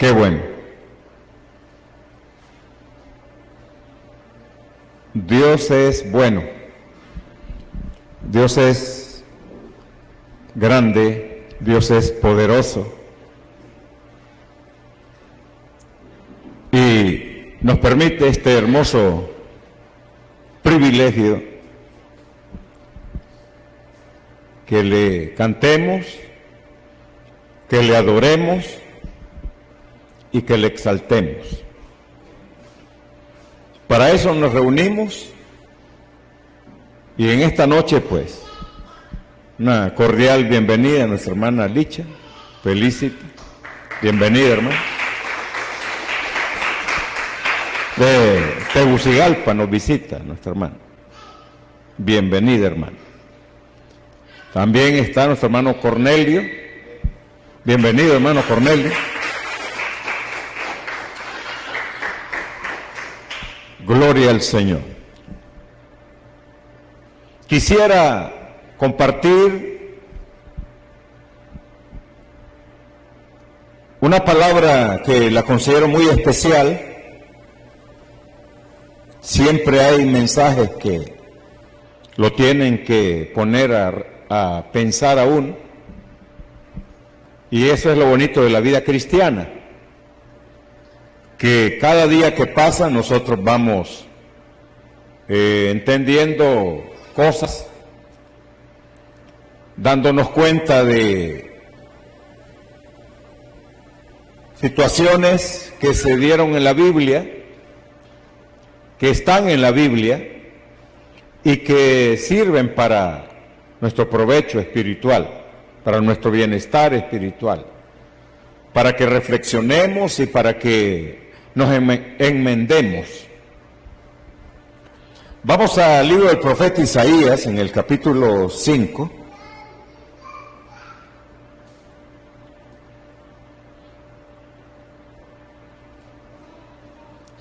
Qué bueno. Dios es bueno. Dios es grande. Dios es poderoso. Y nos permite este hermoso privilegio que le cantemos, que le adoremos y que le exaltemos. Para eso nos reunimos y en esta noche pues una cordial bienvenida a nuestra hermana Licha. Felicity. Bienvenida, hermano. De Tegucigalpa nos visita nuestra hermana. Bienvenida, hermano. También está nuestro hermano Cornelio. Bienvenido, hermano Cornelio. Gloria al Señor. Quisiera compartir una palabra que la considero muy especial. Siempre hay mensajes que lo tienen que poner a pensar a uno, y eso es lo bonito de la vida cristiana, que cada día que pasa nosotros vamos entendiendo cosas, dándonos cuenta de situaciones que se dieron en la Biblia, que están en la Biblia y que sirven para nuestro provecho espiritual, para nuestro bienestar espiritual, para que reflexionemos y para que nos enmendemos. Vamos al libro del profeta Isaías, en el capítulo 5.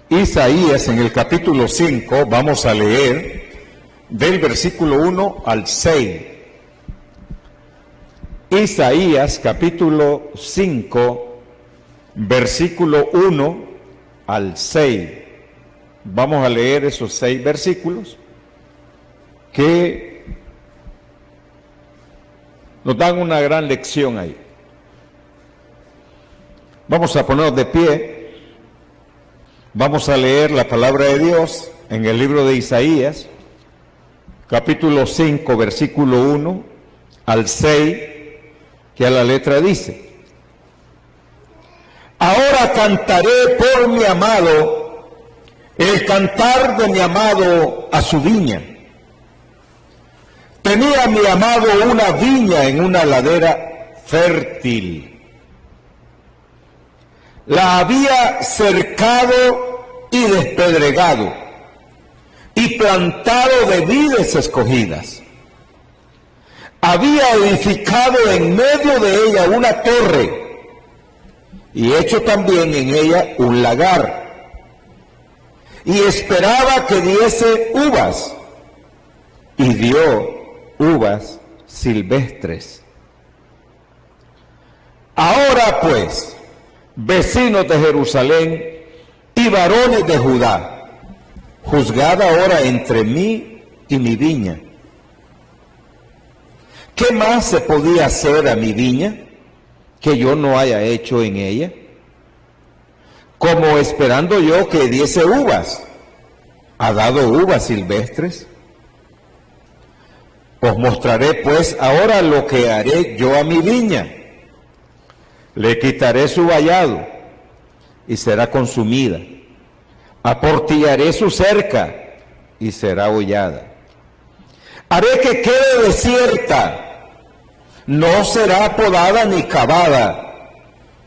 Isaías, en el capítulo 5, vamos a leer del versículo 1 al 6. Isaías, capítulo 5, versículo 1 al 6. Vamos a leer esos 6 versículos que nos dan una gran lección ahí. Vamos a ponernos de pie. Vamos a leer la palabra de Dios en el libro de Isaías, capítulo 5, versículo 1 al 6, que a la letra dice: Ahora cantaré por mi amado el cantar de mi amado a su viña. Tenía mi amado una viña en una ladera fértil. La había cercado y despedregado, y plantado de vides escogidas. Había edificado en medio de ella una torre, y hecho también en ella un lagar, y esperaba que diese uvas, y dio uvas silvestres. Ahora pues, vecinos de Jerusalén y varones de Judá, juzgad ahora entre mí y mi viña. ¿Qué más se podía hacer a mi viña que yo no haya hecho en ella? Como esperando yo que diese uvas, ¿ha dado uvas silvestres? Os mostraré pues ahora lo que haré yo a mi viña. Le quitaré su vallado y será consumida. Aportillaré su cerca y será hollada. Haré que quede desierta, no será podada ni cavada,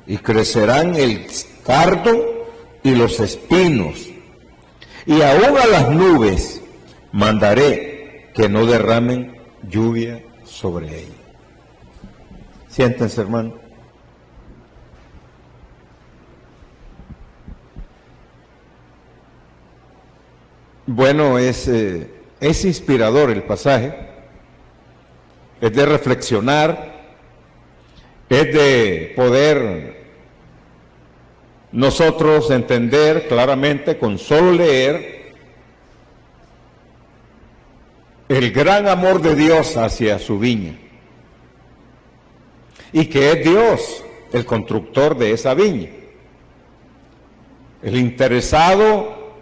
y crecerán el cardo y los espinos. Y aún a las nubes mandaré que no derramen lluvia sobre ella. Siéntense, hermano. Bueno, es inspirador el pasaje, es de reflexionar, es de poder nosotros entender claramente con solo leer el gran amor de Dios hacia su viña y que es Dios el constructor de esa viña, el interesado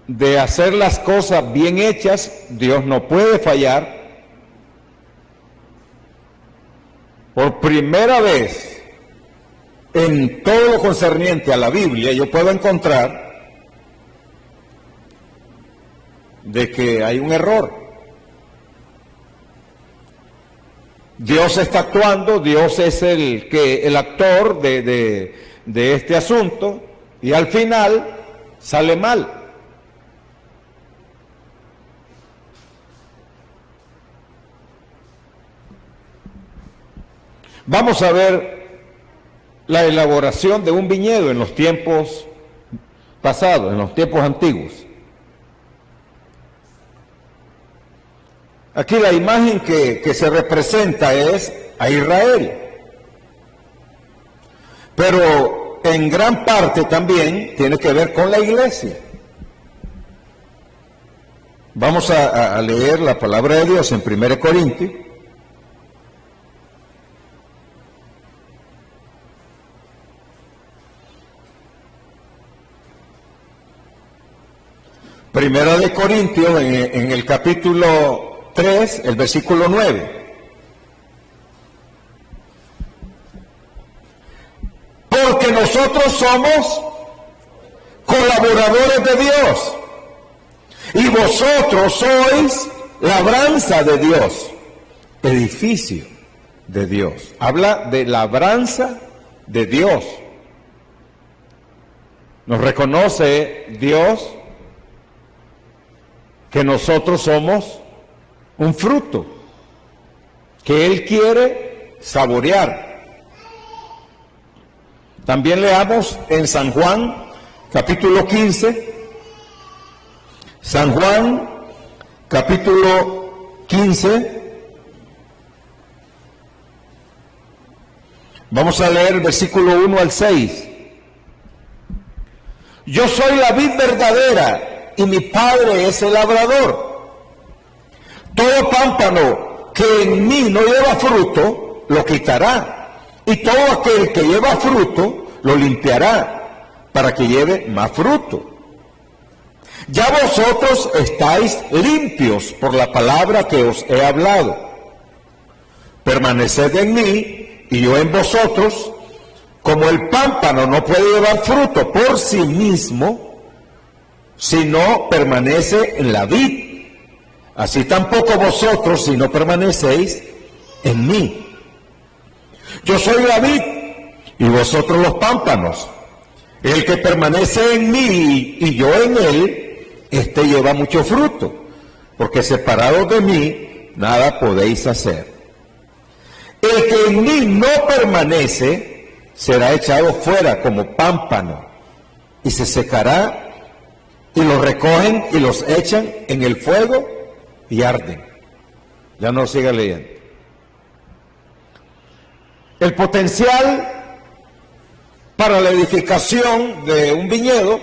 de hacer las cosas bien hechas. Dios no puede fallar. Por primera vez en todo lo concerniente a la Biblia yo puedo encontrar de que hay un error. Dios está actuando, Dios es el actor de este asunto, y al final sale mal. Vamos a ver la elaboración de un viñedo en los tiempos pasados, en los tiempos antiguos. Aquí la imagen que se representa es a Israel, pero en gran parte también tiene que ver con la iglesia. Vamos a leer la palabra de Dios en 1 Corintios. Primera de Corintios, en el capítulo 3, el versículo 9. Porque nosotros somos colaboradores de Dios, y vosotros sois labranza de Dios, edificio de Dios. Habla de labranza de Dios. Nos reconoce Dios que nosotros somos un fruto que Él quiere saborear. También leamos en San Juan, capítulo 15, San Juan, capítulo 15, vamos a leer el versículo 1 al 6. Yo soy la vid verdadera, y mi Padre es el labrador. Todo pámpano que en mí no lleva fruto, lo quitará, y todo aquel que lleva fruto, lo limpiará, para que lleve más fruto. Ya vosotros estáis limpios por la palabra que os he hablado. Permaneced en mí, y yo en vosotros. Como el pámpano no puede llevar fruto por sí mismo, si no permanece en la vid, así tampoco vosotros si no permanecéis en mí. Yo soy la vid y vosotros los pámpanos. El que permanece en mí y yo en él, éste lleva mucho fruto, porque separados de mí nada podéis hacer. El que en mí no permanece será echado fuera como pámpano y se secará, y los recogen y los echan en el fuego y arden. Ya no siga leyendo. El potencial para la edificación de un viñedo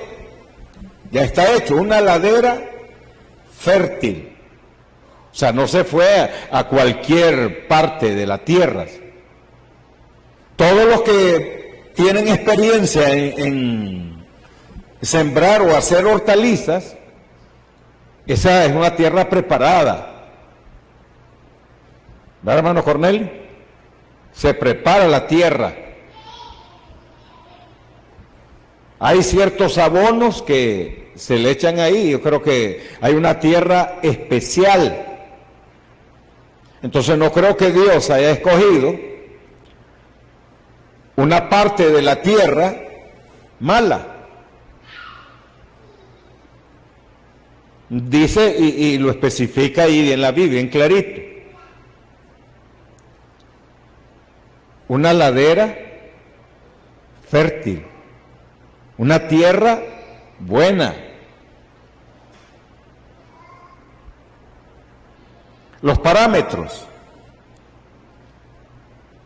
ya está hecho, una ladera fértil. O sea, no se fue a cualquier parte de la tierra. Todos los que tienen experiencia en sembrar o hacer hortalizas, esa es una tierra preparada. ¿Verdad, hermano Cornelio? Se prepara la tierra. Hay ciertos abonos que se le echan ahí. Yo creo que hay una tierra especial. Entonces no creo que Dios haya escogido una parte de la tierra mala. Dice y lo especifica ahí en la Biblia, bien clarito. Una ladera fértil, una tierra buena. Los parámetros: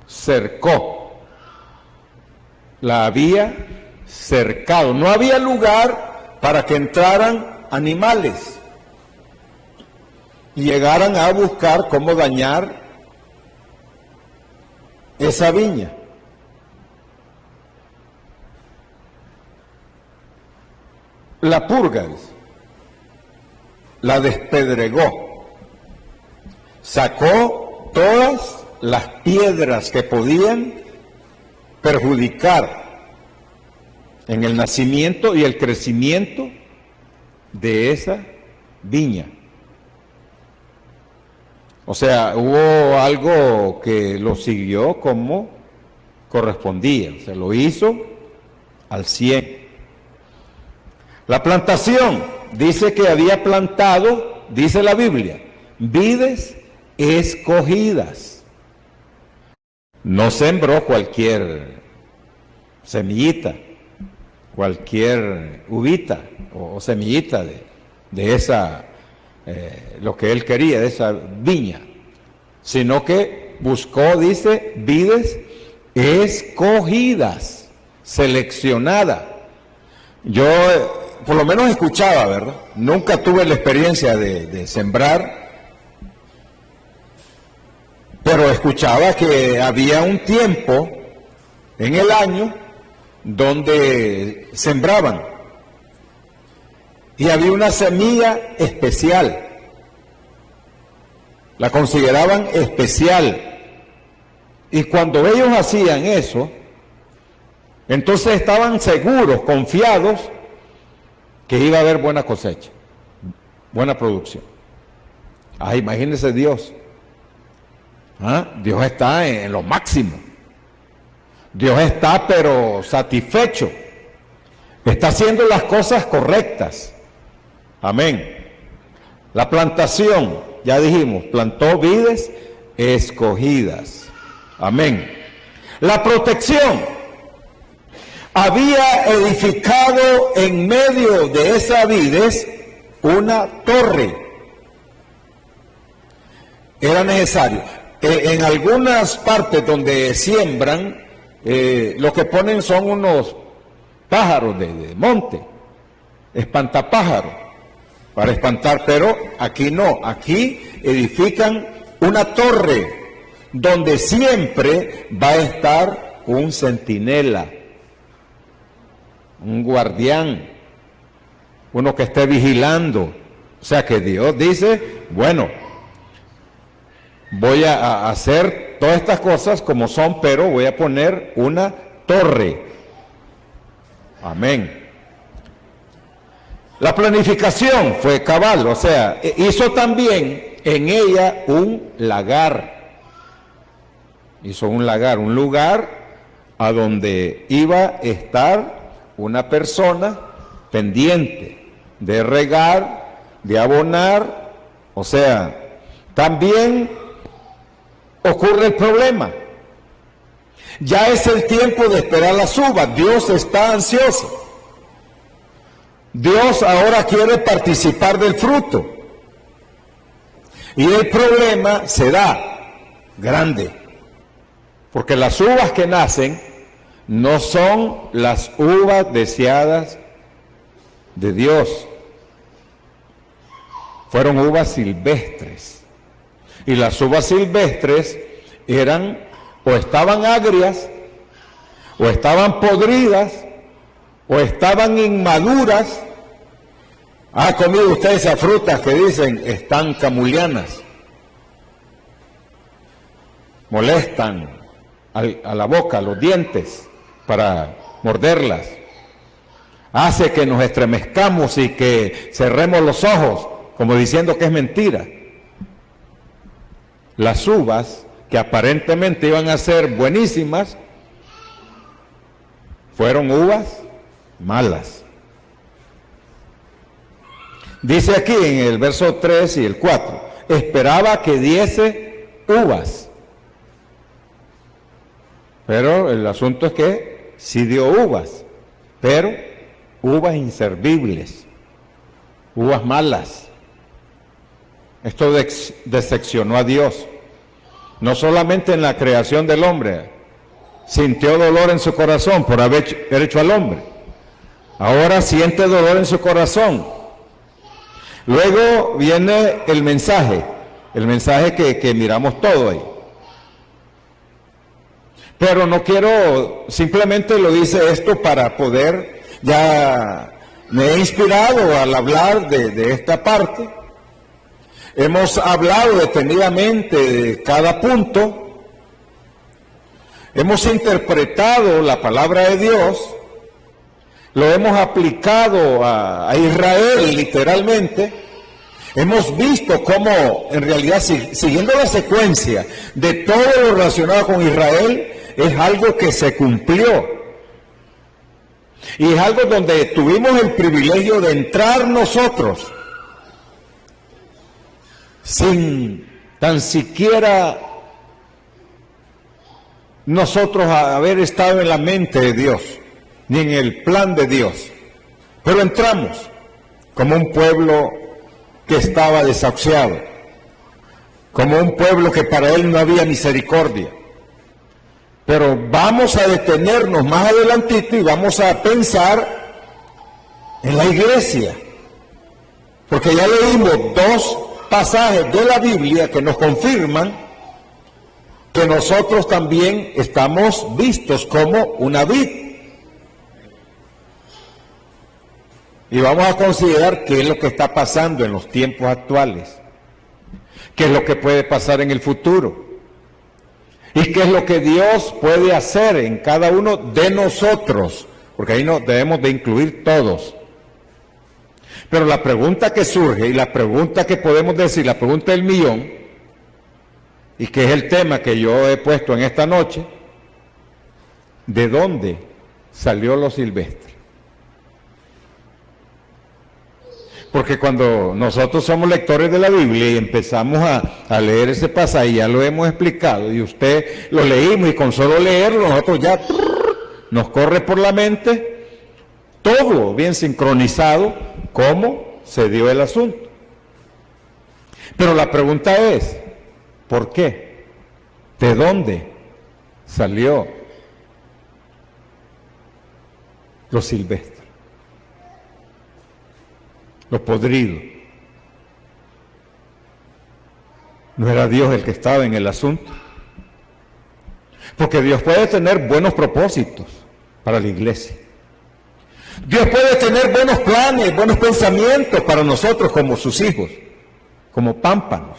cercó, la había cercado. No había lugar para que entraran animales y llegaran a buscar cómo dañar esa viña. La purga, la despedregó, sacó todas las piedras que podían perjudicar en el nacimiento y el crecimiento de esa viña. O sea, hubo algo que lo siguió como correspondía, o sea, lo hizo al 100. La plantación, dice que había plantado, dice la Biblia, vides escogidas. No sembró cualquier semillita, cualquier uvita o semillita de esa, lo que él quería, de esa viña, sino que buscó, dice, vides escogidas, seleccionadas. Yo por lo menos escuchaba, ¿verdad? Nunca tuve la experiencia de sembrar, pero escuchaba que había un tiempo en el año donde sembraban y había una semilla especial, la consideraban especial, y cuando ellos hacían eso, entonces estaban seguros, confiados, que iba a haber buena cosecha, buena producción. Ah, imagínense Dios. ¿Ah? Dios está en lo máximo. Dios está pero satisfecho. Está haciendo las cosas correctas. Amén. La plantación, ya dijimos, plantó vides escogidas. Amén. La protección. Había edificado en medio de esa vides una torre. Era necesario. En algunas partes donde siembran, lo que ponen son unos pájaros de monte, espantapájaros, para espantar, pero aquí no, aquí edifican una torre donde siempre va a estar un centinela, un guardián, uno que esté vigilando. O sea que Dios dice, bueno, voy a hacer todas estas cosas como son, pero voy a poner una torre. Amén. La planificación fue cabal, o sea, hizo también en ella un lagar. Hizo un lagar, un lugar a donde iba a estar una persona pendiente de regar, de abonar. O sea, también ocurre el problema. Ya es el tiempo de esperar las uvas. Dios está ansioso. Dios ahora quiere participar del fruto. Y el problema se da grande. Porque las uvas que nacen no son las uvas deseadas de Dios. Fueron uvas silvestres. Y las uvas silvestres eran o estaban agrias, o estaban podridas, o estaban inmaduras. ¿Ha comido usted esas frutas que dicen están camulianas? Molestan a la boca, los dientes, para morderlas. Hace que nos estremezcamos y que cerremos los ojos, como diciendo que es mentira. Las uvas, que aparentemente iban a ser buenísimas, fueron uvas malas. Dice aquí en el verso 3 y el 4, esperaba que diese uvas. Pero el asunto es que sí dio uvas, pero uvas inservibles, uvas malas. Esto decepcionó a Dios. No solamente en la creación del hombre, sintió dolor en su corazón por haber hecho al hombre, Ahora siente dolor en su corazón. Luego viene el mensaje que miramos todo ahí. Pero no quiero, simplemente lo dice esto para poder, ya me he inspirado al hablar de esta parte. Hemos hablado detenidamente de cada punto. Hemos interpretado la palabra de Dios. Lo hemos aplicado a Israel literalmente. Hemos visto cómo en realidad siguiendo la secuencia de todo lo relacionado con Israel es algo que se cumplió. Y es algo donde tuvimos el privilegio de entrar nosotros sin tan siquiera nosotros haber estado en la mente de Dios, ni en el plan de Dios. Pero entramos como un pueblo que estaba desahuciado, como un pueblo que para él no había misericordia. Pero vamos a detenernos más adelantito y vamos a pensar en la iglesia, porque ya leímos dos pasajes de la Biblia que nos confirman que nosotros también estamos vistos como una vid. Y vamos a considerar qué es lo que está pasando en los tiempos actuales, qué es lo que puede pasar en el futuro. ¿Y qué es lo que Dios puede hacer en cada uno de nosotros? Porque ahí nos debemos de incluir todos. Pero la pregunta que surge y la pregunta que podemos decir, la pregunta del millón, y que es el tema que yo he puesto en esta noche, ¿de dónde salió lo silvestre? Porque cuando nosotros somos lectores de la Biblia y empezamos a leer ese pasaje, ya lo hemos explicado, y usted lo leímos y con solo leerlo nosotros ya nos corre por la mente todo bien sincronizado, cómo se dio el asunto. Pero la pregunta es, ¿por qué? ¿De dónde salió lo silvestre? Lo podrido. ¿No era Dios el que estaba en el asunto? Porque Dios puede tener buenos propósitos para la iglesia. Dios puede tener buenos planes, buenos pensamientos para nosotros como sus hijos, como pámpanos.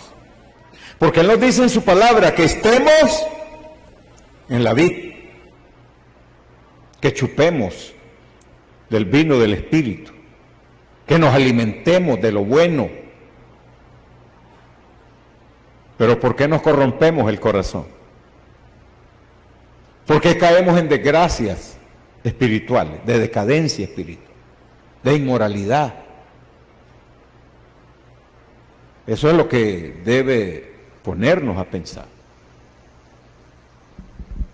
Porque Él nos dice en su palabra que estemos en la vid, que chupemos del vino del Espíritu, que nos alimentemos de lo bueno. Pero ¿por qué nos corrompemos el corazón? ¿Por qué caemos en desgracias espirituales, de decadencia espiritual, de inmoralidad? Eso es lo que debe ponernos a pensar.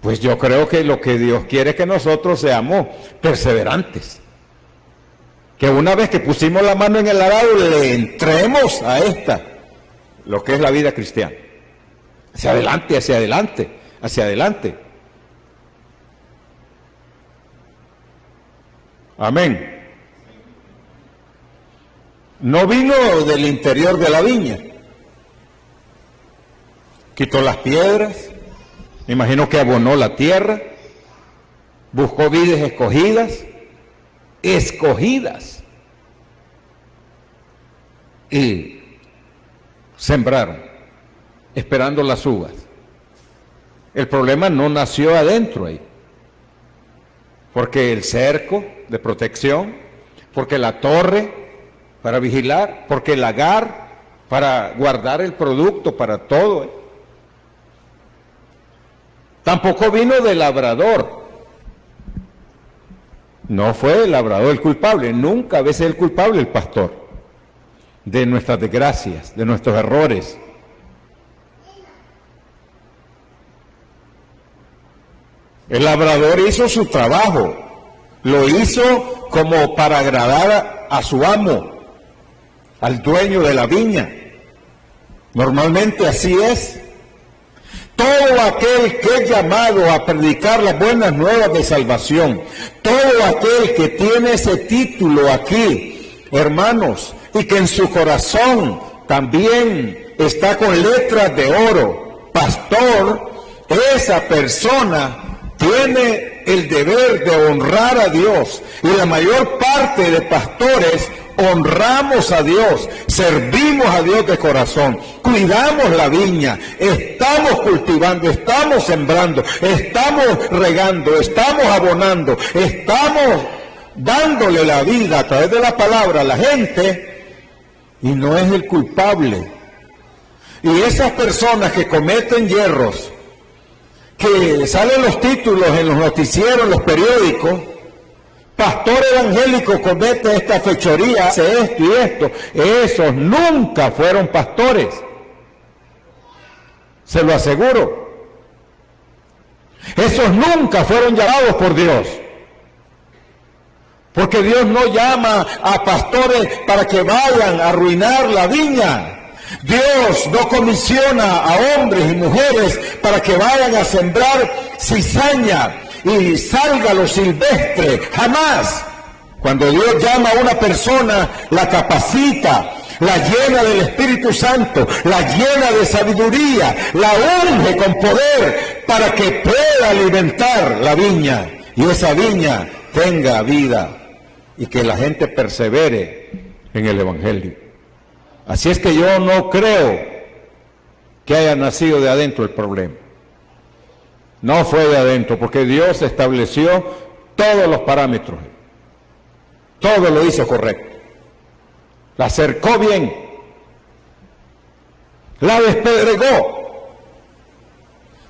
Pues yo creo que lo que Dios quiere es que nosotros seamos perseverantes. Que una vez que pusimos la mano en el arado, le entremos a lo que es la vida cristiana. Hacia adelante, hacia adelante, hacia adelante. Amén. No vino del interior de la viña. Quitó las piedras, me imagino que abonó la tierra, buscó vides escogidas, y sembraron, esperando las uvas. El problema no nació adentro ahí, porque el cerco de protección, porque la torre para vigilar, porque el lagar para guardar el producto, para todo. Tampoco vino del labrador. No fue el labrador el culpable, nunca a veces el culpable el pastor de nuestras desgracias, de nuestros errores. El labrador hizo su trabajo, lo hizo como para agradar a su amo, al dueño de la viña. Normalmente así es. todo aquel que es llamado a predicar las buenas nuevas de salvación, todo aquel que tiene ese título aquí, hermanos, y que en su corazón también está con letras de oro, pastor, esa persona tiene el deber de honrar a Dios, y la mayor parte de pastores honramos a Dios, servimos a Dios de corazón, cuidamos la viña, estamos cultivando, estamos sembrando, estamos regando, estamos abonando, estamos dándole la vida a través de la palabra a la gente, y no es el culpable. Y esas personas que cometen yerros, que salen los títulos en los noticieros, en los periódicos, pastor evangélico comete esta fechoría, hace esto y esto, esos nunca fueron pastores, se lo aseguro. Esos nunca fueron llamados por Dios, porque Dios no llama a pastores para que vayan a arruinar la viña. Dios no comisiona a hombres y mujeres para que vayan a sembrar cizaña y salga lo silvestre, jamás. Cuando Dios llama a una persona, la capacita, la llena del Espíritu Santo, la llena de sabiduría, la unge con poder para que pueda alimentar la viña y esa viña tenga vida y que la gente persevere en el Evangelio. Así es que yo no creo que haya nacido de adentro el problema. No fue de adentro, porque Dios estableció todos los parámetros. Todo lo hizo correcto. La cercó bien. La despedregó.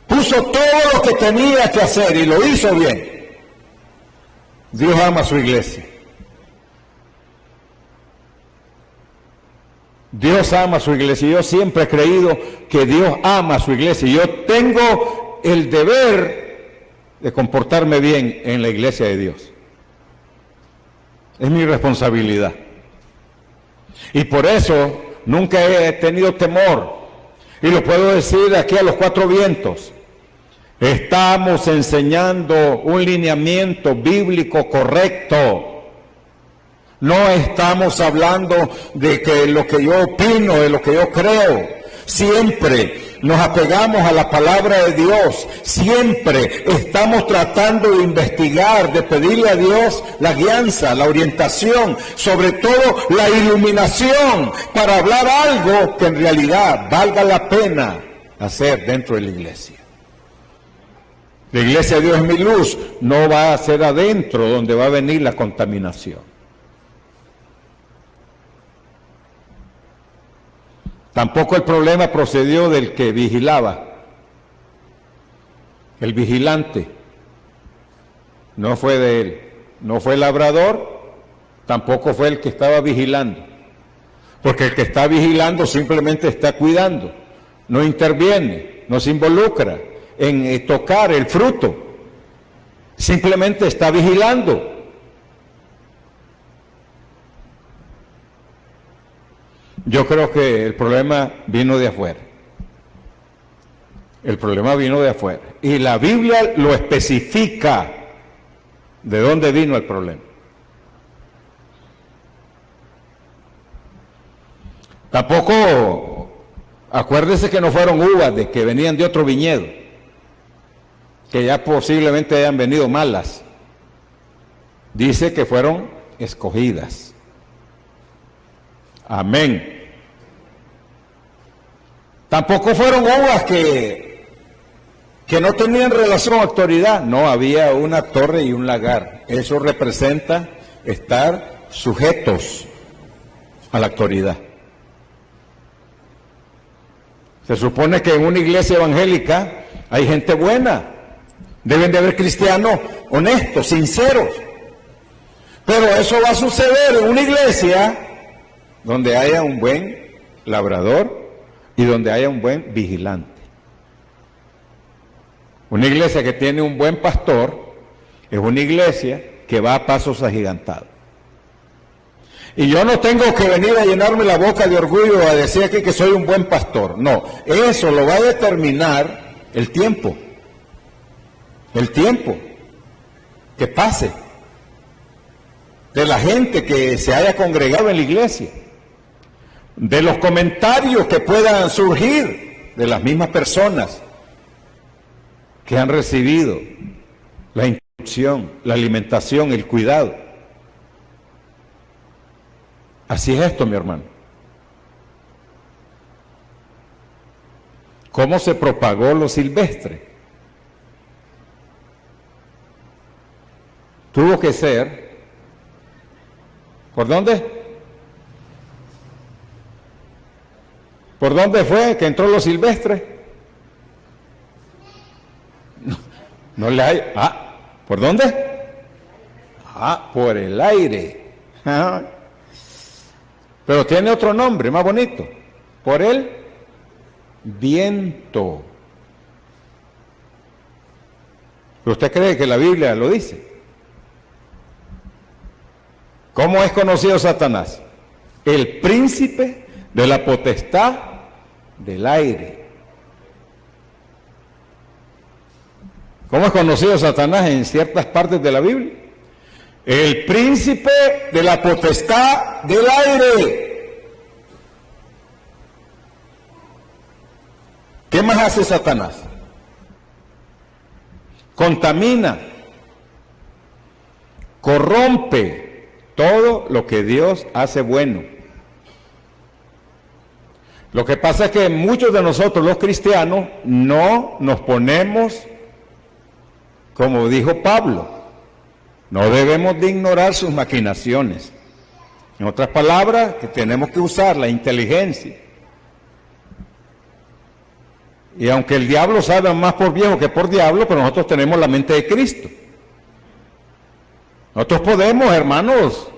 Puso todo lo que tenía que hacer y lo hizo bien. Dios ama a su iglesia. Dios ama a su iglesia. Yo siempre he creído que Dios ama a su iglesia. Yo tengo el deber de comportarme bien en la iglesia de Dios. Es mi responsabilidad. Y por eso nunca he tenido temor. Y lo puedo decir aquí a los cuatro vientos. Estamos enseñando un lineamiento bíblico correcto. No estamos hablando de que lo que yo opino, de lo que yo creo. Siempre nos apegamos a la palabra de Dios. Siempre estamos tratando de investigar, de pedirle a Dios la guianza, la orientación, sobre todo la iluminación, para hablar algo que en realidad valga la pena hacer dentro de la iglesia. La iglesia de Dios es mi luz, no va a ser adentro donde va a venir la contaminación. Tampoco el problema procedió del que vigilaba, el vigilante, no fue de él, no fue el labrador, tampoco fue el que estaba vigilando, porque el que está vigilando simplemente está cuidando, no interviene, no se involucra en tocar el fruto, simplemente está vigilando. Yo creo que el problema vino de afuera. El problema vino de afuera. Y la Biblia lo especifica de dónde vino el problema. Tampoco, acuérdese que no fueron uvas de que venían de otro viñedo, que ya posiblemente hayan venido malas. Dice que fueron escogidas. Amén. Tampoco fueron uvas que no tenían relación con autoridad. No, había una torre y un lagar. Eso representa estar sujetos a la autoridad. Se supone que en una iglesia evangélica hay gente buena. Deben de haber cristianos honestos, sinceros. Pero eso va a suceder en una iglesia donde haya un buen labrador y donde haya un buen vigilante. Una iglesia que tiene un buen pastor es una iglesia que va a pasos agigantados. Y yo no tengo que venir a llenarme la boca de orgullo a decir aquí que soy un buen pastor. No, eso lo va a determinar el tiempo que pase, de la gente que se haya congregado en la iglesia, de los comentarios que puedan surgir de las mismas personas que han recibido la instrucción, la alimentación, el cuidado. Así es esto, mi hermano. ¿Cómo se propagó lo silvestre? Tuvo que ser, ¿por dónde? ¿Por dónde fue que entró lo silvestre? No le hay. ¿Por dónde? Por el aire. Pero tiene otro nombre más bonito. Por el viento. ¿Pero usted cree que la Biblia lo dice? ¿Cómo es conocido Satanás? El príncipe de la potestad del aire. ¿Cómo es conocido Satanás en ciertas partes de la Biblia? El príncipe de la potestad del aire. ¿Qué más hace Satanás? Contamina, corrompe todo lo que Dios hace bueno. Lo que pasa es que muchos de nosotros los cristianos no nos ponemos, como dijo Pablo, no debemos de ignorar sus maquinaciones. En otras palabras, que tenemos que usar la inteligencia. Y aunque el diablo sabe más por viejo que por diablo, pero nosotros tenemos la mente de Cristo. Nosotros podemos, hermanos,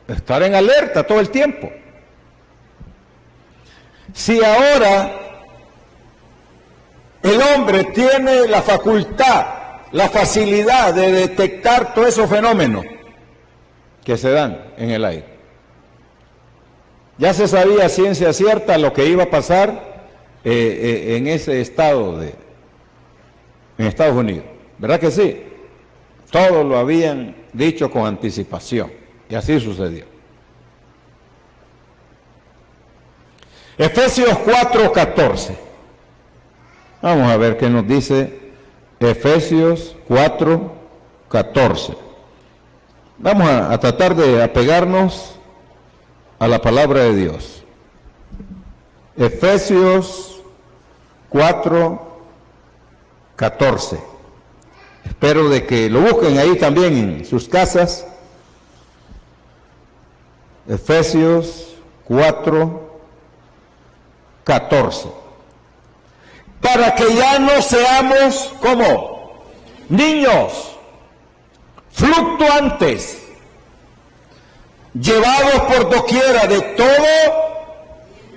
estar en alerta todo el tiempo. Si ahora el hombre tiene la facultad, la facilidad de detectar todos esos fenómenos que se dan en el aire, ya se sabía a ciencia cierta lo que iba a pasar en ese estado en Estados Unidos, ¿verdad que sí? Todo lo habían dicho con anticipación y así sucedió. Efesios 4:14. Vamos a ver qué nos dice Efesios 4:14. Vamos a tratar de apegarnos a la palabra de Dios. Efesios 4:14. Espero de que lo busquen ahí también en sus casas. Efesios 4:14. Para que ya no seamos como niños fluctuantes, llevados por doquiera de todo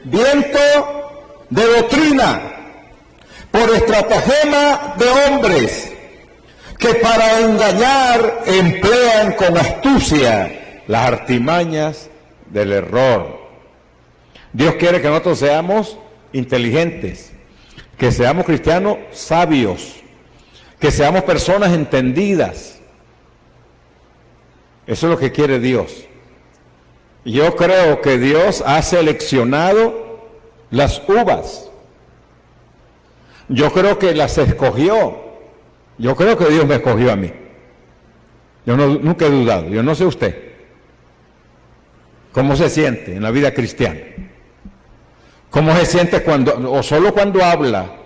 viento de doctrina, por estratagema de hombres que para engañar emplean con astucia las artimañas del error. Dios quiere que nosotros seamos inteligentes, que seamos cristianos sabios, que seamos personas entendidas. Eso es lo que quiere Dios. Yo creo que Dios ha seleccionado las uvas. Yo creo que las escogió. Yo creo que Dios me escogió a mí. Yo nunca he dudado. Yo no sé usted cómo se siente en la vida cristiana. ¿Cómo se siente cuando, o solo cuando habla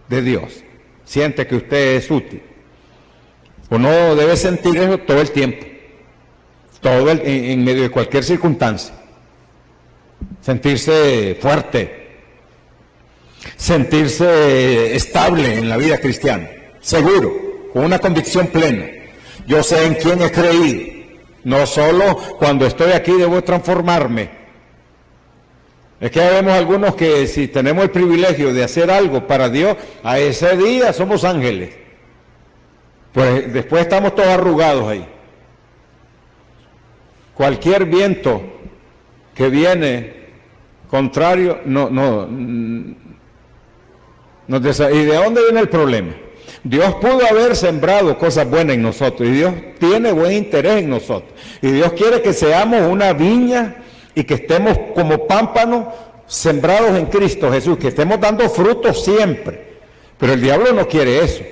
de Dios, siente que usted es útil? Uno debe sentir eso todo el tiempo, en medio de cualquier circunstancia. Sentirse fuerte, sentirse estable en la vida cristiana, seguro, con una convicción plena. Yo sé en quién he creído. No solo cuando estoy aquí debo transformarme. Es que vemos algunos que si tenemos el privilegio de hacer algo para Dios, a ese día somos ángeles. Pues después estamos todos arrugados ahí. Cualquier viento que viene contrario, ¿Y de dónde viene el problema? Dios pudo haber sembrado cosas buenas en nosotros y Dios tiene buen interés en nosotros. Y Dios quiere que seamos una viña y que estemos como pámpanos sembrados en Cristo Jesús, que estemos dando frutos siempre. Pero el diablo no quiere eso.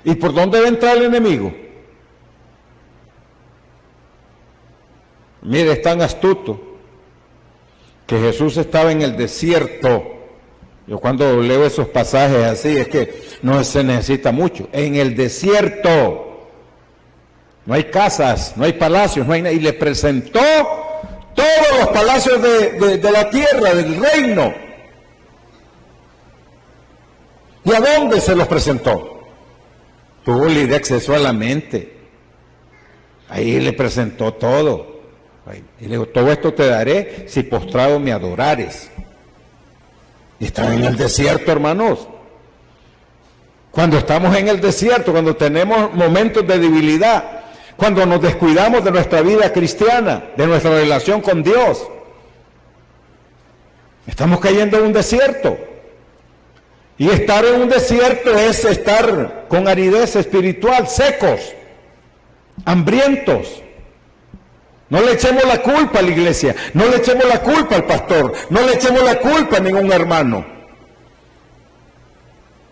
¿Y por dónde va a entrar el enemigo? Mire, es tan astuto que Jesús estaba en el desierto. Yo cuando leo esos pasajes así, es que no se necesita mucho. En el desierto no hay casas, no hay palacios, no hay nada. Y le presentó todos los palacios de la tierra, del reino. ¿Y a dónde se los presentó? Tuvo libre acceso a la mente. Ahí le presentó todo. Y le dijo, todo esto te daré si postrado me adorares. Y están en el desierto, hermanos. Cuando estamos en el desierto, cuando tenemos momentos de debilidad, cuando nos descuidamos de nuestra vida cristiana, de nuestra relación con Dios, estamos cayendo en un desierto. Y estar en un desierto es estar con aridez espiritual, secos, hambrientos. No le echemos la culpa a la iglesia, no le echemos la culpa al pastor, no le echemos la culpa a ningún hermano.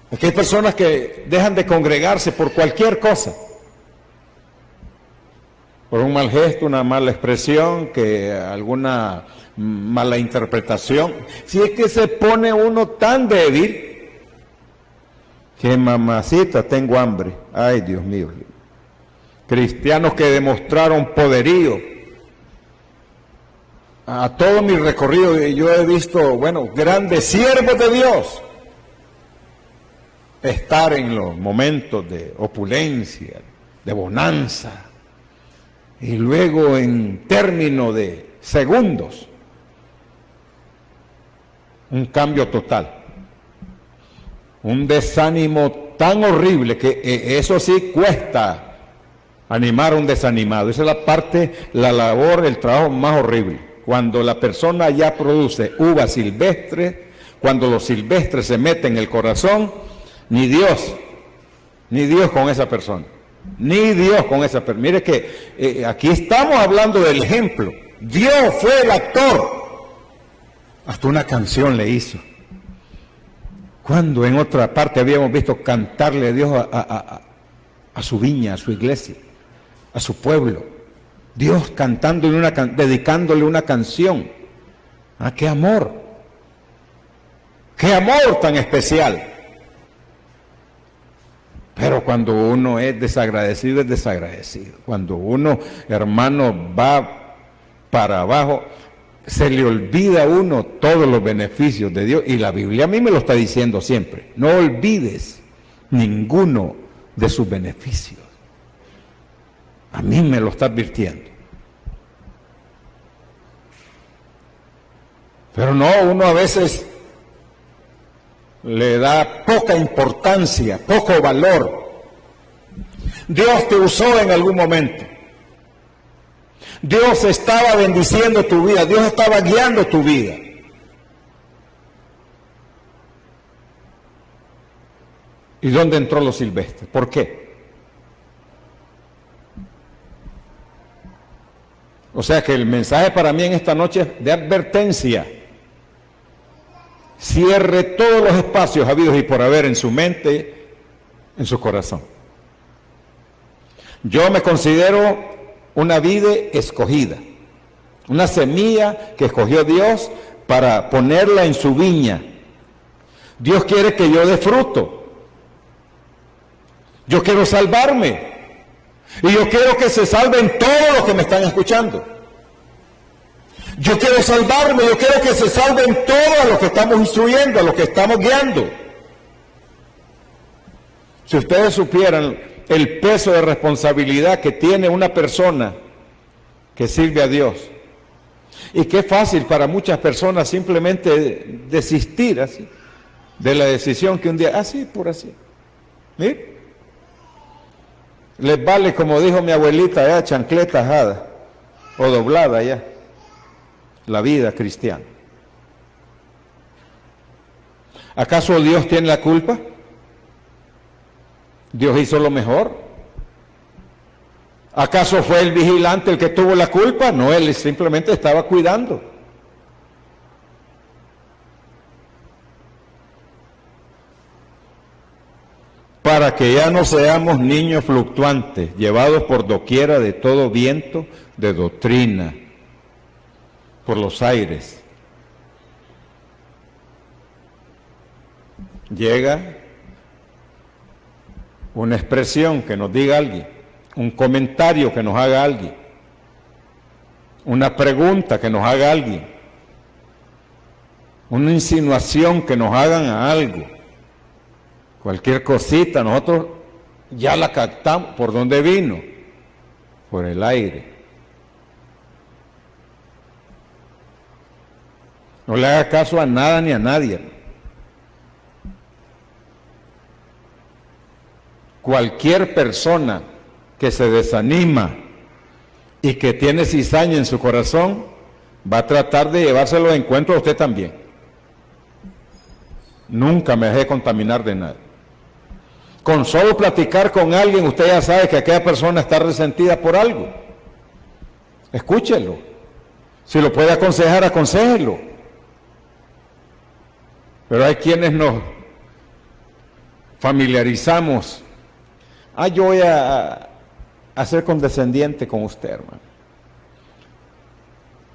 Es que hay personas que dejan de congregarse por cualquier cosa. Por un mal gesto, una mala expresión, que alguna mala interpretación. Si es que se pone uno tan débil, que mamacita, tengo hambre. Ay, Dios mío. Cristianos que demostraron poderío. A todo mi recorrido yo he visto, grandes siervos de Dios estar en los momentos de opulencia, de bonanza, y luego en términos de segundos, un cambio total, un desánimo tan horrible que eso sí cuesta animar a un desanimado. Esa es la parte, la labor, el trabajo más horrible. Cuando la persona ya produce uvas silvestres, cuando los silvestres se meten en el corazón, ni Dios con esa persona, ni Dios con esa persona. Mire que aquí estamos hablando del ejemplo. Dios fue el actor. Hasta una canción le hizo. Cuando en otra parte habíamos visto cantarle a Dios a su viña, a su iglesia, a su pueblo. Dios cantándole dedicándole una canción. ¡Ah, qué amor! ¡Qué amor tan especial! Pero cuando uno es desagradecido, es desagradecido. Cuando uno, hermano, va para abajo, se le olvida a uno todos los beneficios de Dios. Y la Biblia a mí me lo está diciendo siempre. No olvides ninguno de sus beneficios. A mí me lo está advirtiendo. Pero no, uno a veces le da poca importancia, poco valor. Dios te usó en algún momento. Dios estaba bendiciendo tu vida, Dios estaba guiando tu vida. ¿Y dónde entró lo silvestre? ¿Por qué? O sea que el mensaje para mí en esta noche es de advertencia. Cierre todos los espacios habidos y por haber en su mente, en su corazón. Yo me considero una vid escogida, una semilla que escogió Dios para ponerla en su viña. Dios quiere que yo dé fruto. Yo quiero salvarme. Y yo quiero que se salven todos los que me están escuchando. Yo quiero salvarme, yo quiero que se salven todos los que estamos instruyendo, a los que estamos guiando. Si ustedes supieran el peso de responsabilidad que tiene una persona que sirve a Dios, y qué fácil para muchas personas simplemente desistir así de la decisión que un día, así por así. ¿Sí? Les vale, como dijo mi abuelita, ya chancleta ajada o doblada ya, la vida cristiana. ¿Acaso Dios tiene la culpa? ¿Dios hizo lo mejor? ¿Acaso fue el vigilante el que tuvo la culpa? No, él simplemente estaba cuidando. Para que ya no seamos niños fluctuantes, llevados por doquiera de todo viento de doctrina, por los aires. Llega una expresión que nos diga alguien, un comentario que nos haga alguien, una pregunta que nos haga alguien, una insinuación que nos hagan a algo, cualquier cosita, nosotros ya la captamos. ¿Por dónde vino? Por el aire. No le haga caso a nada ni a nadie. Cualquier persona que se desanima y que tiene cizaña en su corazón, va a tratar de llevárselo de encuentro a usted también. Nunca me dejé contaminar de nada. Con solo platicar con alguien, usted ya sabe que aquella persona está resentida por algo. Escúchelo. Si lo puede aconsejar, aconséjelo. Pero hay quienes nos familiarizamos. Yo voy a ser condescendiente con usted, hermano.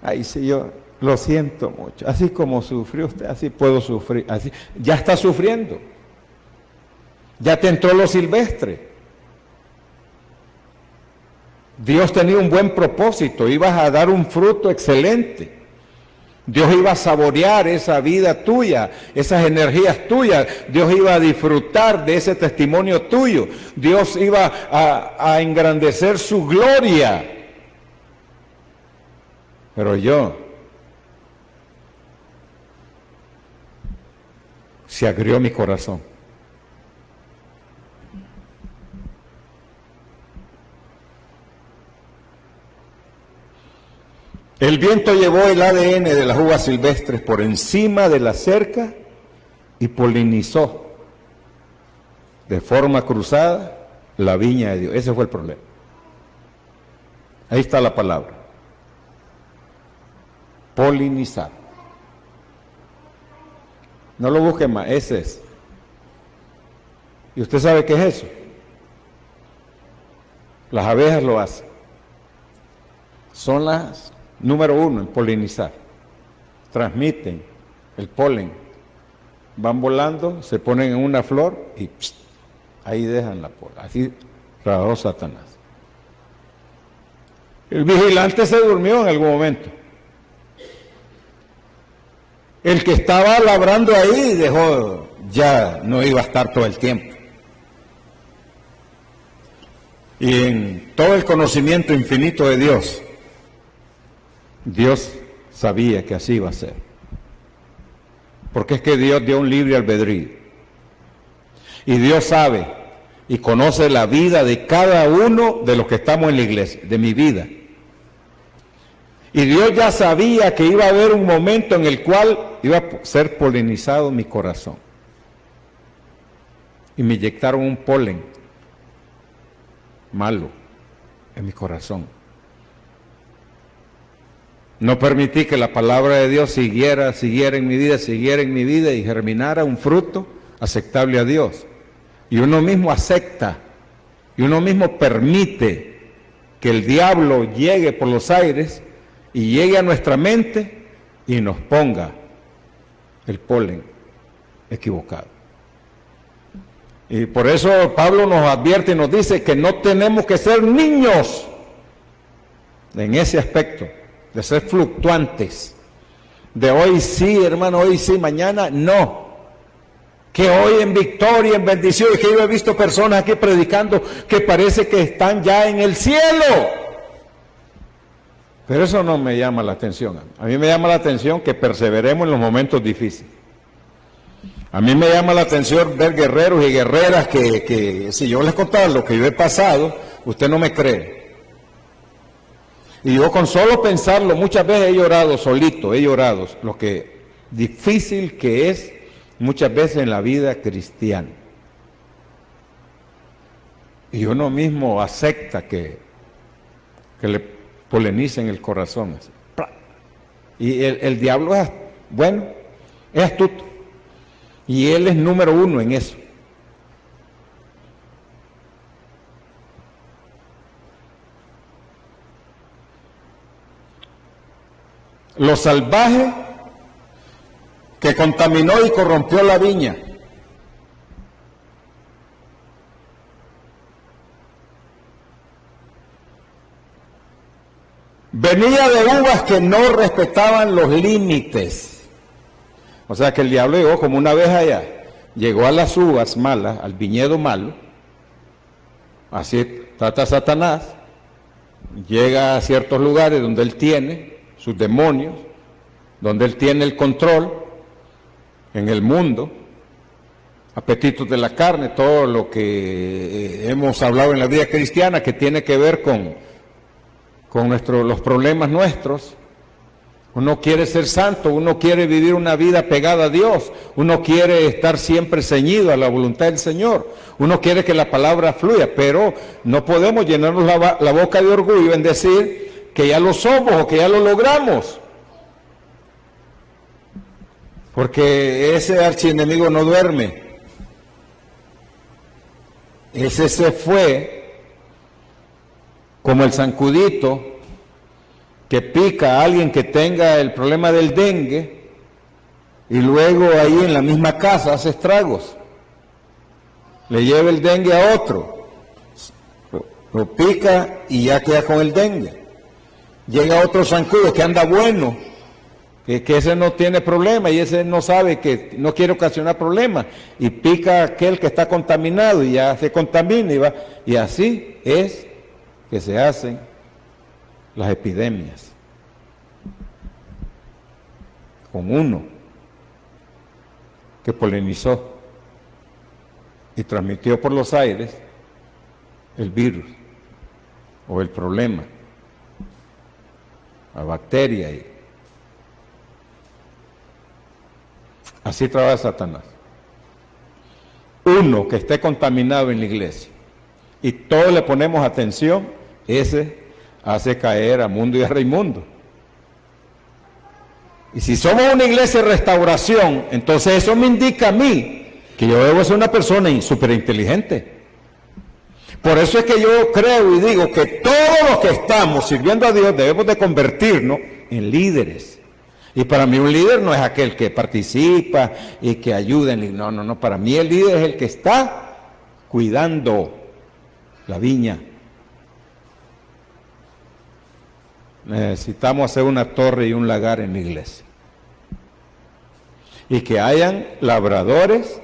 Ay, sí, yo lo siento mucho. Así como sufrió usted, así puedo sufrir. Así, ya está sufriendo. Ya te entró lo silvestre. Dios tenía un buen propósito, ibas a dar un fruto excelente. Dios iba a saborear esa vida tuya, esas energías tuyas. Dios iba a disfrutar de ese testimonio tuyo. Dios iba a engrandecer su gloria. Pero se agrió mi corazón. El viento llevó el ADN de las uvas silvestres por encima de la cerca y polinizó de forma cruzada la viña de Dios. Ese fue el problema. Ahí está la palabra. Polinizar. No lo busquen más, ese es. ¿Y usted sabe qué es eso? Las abejas lo hacen. Son las número 1 en polinizar. Transmiten el polen. Van volando, se ponen en una flor y ahí dejan la polen. Así trabajó Satanás. El vigilante se durmió en algún momento. El que estaba labrando ahí dejó, ya no iba a estar todo el tiempo. Y en todo el conocimiento infinito de Dios, Dios sabía que así iba a ser. Porque es que Dios dio un libre albedrío. Y Dios sabe y conoce la vida de cada uno de los que estamos en la iglesia, de mi vida. Y Dios ya sabía que iba a haber un momento en el cual iba a ser polinizado mi corazón. Y me inyectaron un polen malo en mi corazón. No permití que la palabra de Dios siguiera en mi vida y germinara un fruto aceptable a Dios. Y uno mismo acepta, y uno mismo permite que el diablo llegue por los aires y llegue a nuestra mente y nos ponga el polen equivocado. Y por eso Pablo nos advierte y nos dice que no tenemos que ser niños en ese aspecto, de ser fluctuantes, de hoy sí, hermano, hoy sí, mañana no, que hoy en victoria, en bendición, y que yo he visto personas aquí predicando que parece que están ya en el cielo, pero eso no me llama la atención. A mí me llama la atención que perseveremos en los momentos difíciles. A mí me llama la atención ver guerreros y guerreras que si yo les contara lo que yo he pasado, usted no me cree. Y yo con solo pensarlo, muchas veces he llorado solito, lo que difícil que es muchas veces en la vida cristiana. Y uno mismo acepta que le polenicen el corazón. Así. Y el diablo es, bueno, es astuto. Y él es número uno en eso. Lo salvaje que contaminó y corrompió la viña. Venía de uvas que no respetaban los límites. O sea que el diablo llegó como una vez allá. Llegó a las uvas malas, al viñedo malo. Así trata Satanás. Llega a ciertos lugares donde él tiene sus demonios, donde él tiene el control en el mundo, apetitos de la carne, todo lo que hemos hablado en la vida cristiana que tiene que ver con los problemas nuestros. Uno quiere ser santo, uno quiere vivir una vida pegada a Dios, uno quiere estar siempre ceñido a la voluntad del Señor, uno quiere que la palabra fluya, pero no podemos llenarnos la boca de orgullo en decir que ya lo somos o que ya lo logramos. Porque ese archienemigo no duerme. Ese se fue como el zancudito que pica a alguien que tenga el problema del dengue y luego ahí en la misma casa hace estragos. Le lleva el dengue a otro, lo pica y ya queda con el dengue. Llega otro zancudo que anda bueno, que ese no tiene problema y ese no sabe que no quiere ocasionar problemas y pica a aquel que está contaminado y ya se contamina y así es que se hacen las epidemias, con uno que polinizó y transmitió por los aires el virus o el problema, la bacteria. Y así trabaja Satanás. Uno que esté contaminado en la iglesia y todos le ponemos atención, ese hace caer a mundo y a Raimundo. Y si somos una iglesia de restauración, entonces eso me indica a mí que yo debo ser una persona súper inteligente. Por eso es que yo creo y digo que todos los que estamos sirviendo a Dios debemos de convertirnos en líderes. Y para mí un líder no es aquel que participa y que ayuda. No, para mí el líder es el que está cuidando la viña. Necesitamos hacer una torre y un lagar en la iglesia. Y que hayan labradores,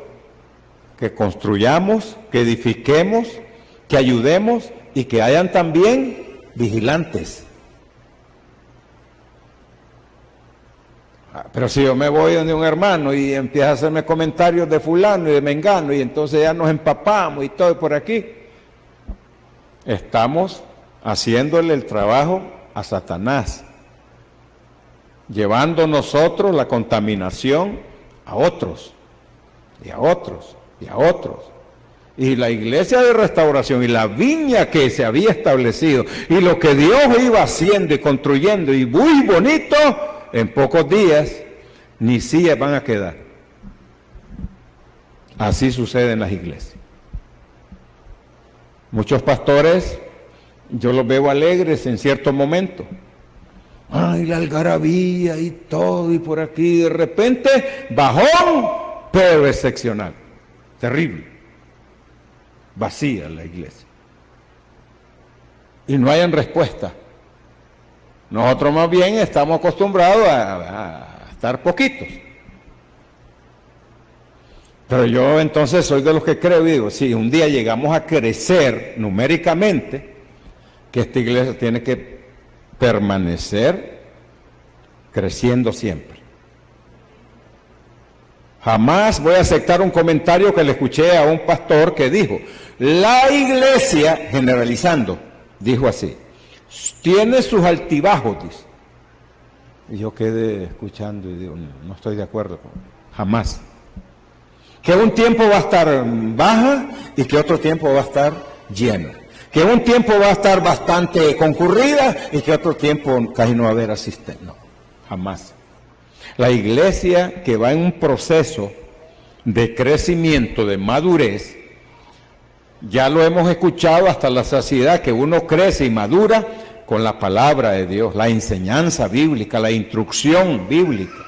que construyamos, que edifiquemos, que ayudemos y que hayan también vigilantes. Pero si yo me voy donde un hermano y empieza a hacerme comentarios de fulano y de mengano y entonces ya nos empapamos y todo por aquí, estamos haciéndole el trabajo a Satanás, llevando nosotros la contaminación a otros, y a otros, y a otros. Y la iglesia de restauración y la viña que se había establecido, y lo que Dios iba haciendo y construyendo, y muy bonito, en pocos días, ni sillas van a quedar. Así sucede en las iglesias. Muchos pastores, yo los veo alegres en ciertos momentos. Ay, la algarabía y todo, y por aquí, de repente, bajón, pero excepcional. Terrible. Vacía la iglesia. Y no hayan respuesta. Nosotros más bien estamos acostumbrados a estar poquitos. Pero yo entonces soy de los que creo y digo, si un día llegamos a crecer numéricamente, que esta iglesia tiene que permanecer creciendo siempre. Jamás voy a aceptar un comentario que le escuché a un pastor que dijo, la iglesia, generalizando, dijo así, tiene sus altibajos, dice. Y yo quedé escuchando y digo, no estoy de acuerdo con jamás. Que un tiempo va a estar baja y que otro tiempo va a estar llena. Que un tiempo va a estar bastante concurrida y que otro tiempo casi no va a haber asistentes. No, jamás. La iglesia que va en un proceso de crecimiento, de madurez, ya lo hemos escuchado hasta la saciedad, que uno crece y madura con la palabra de Dios, la enseñanza bíblica, la instrucción bíblica.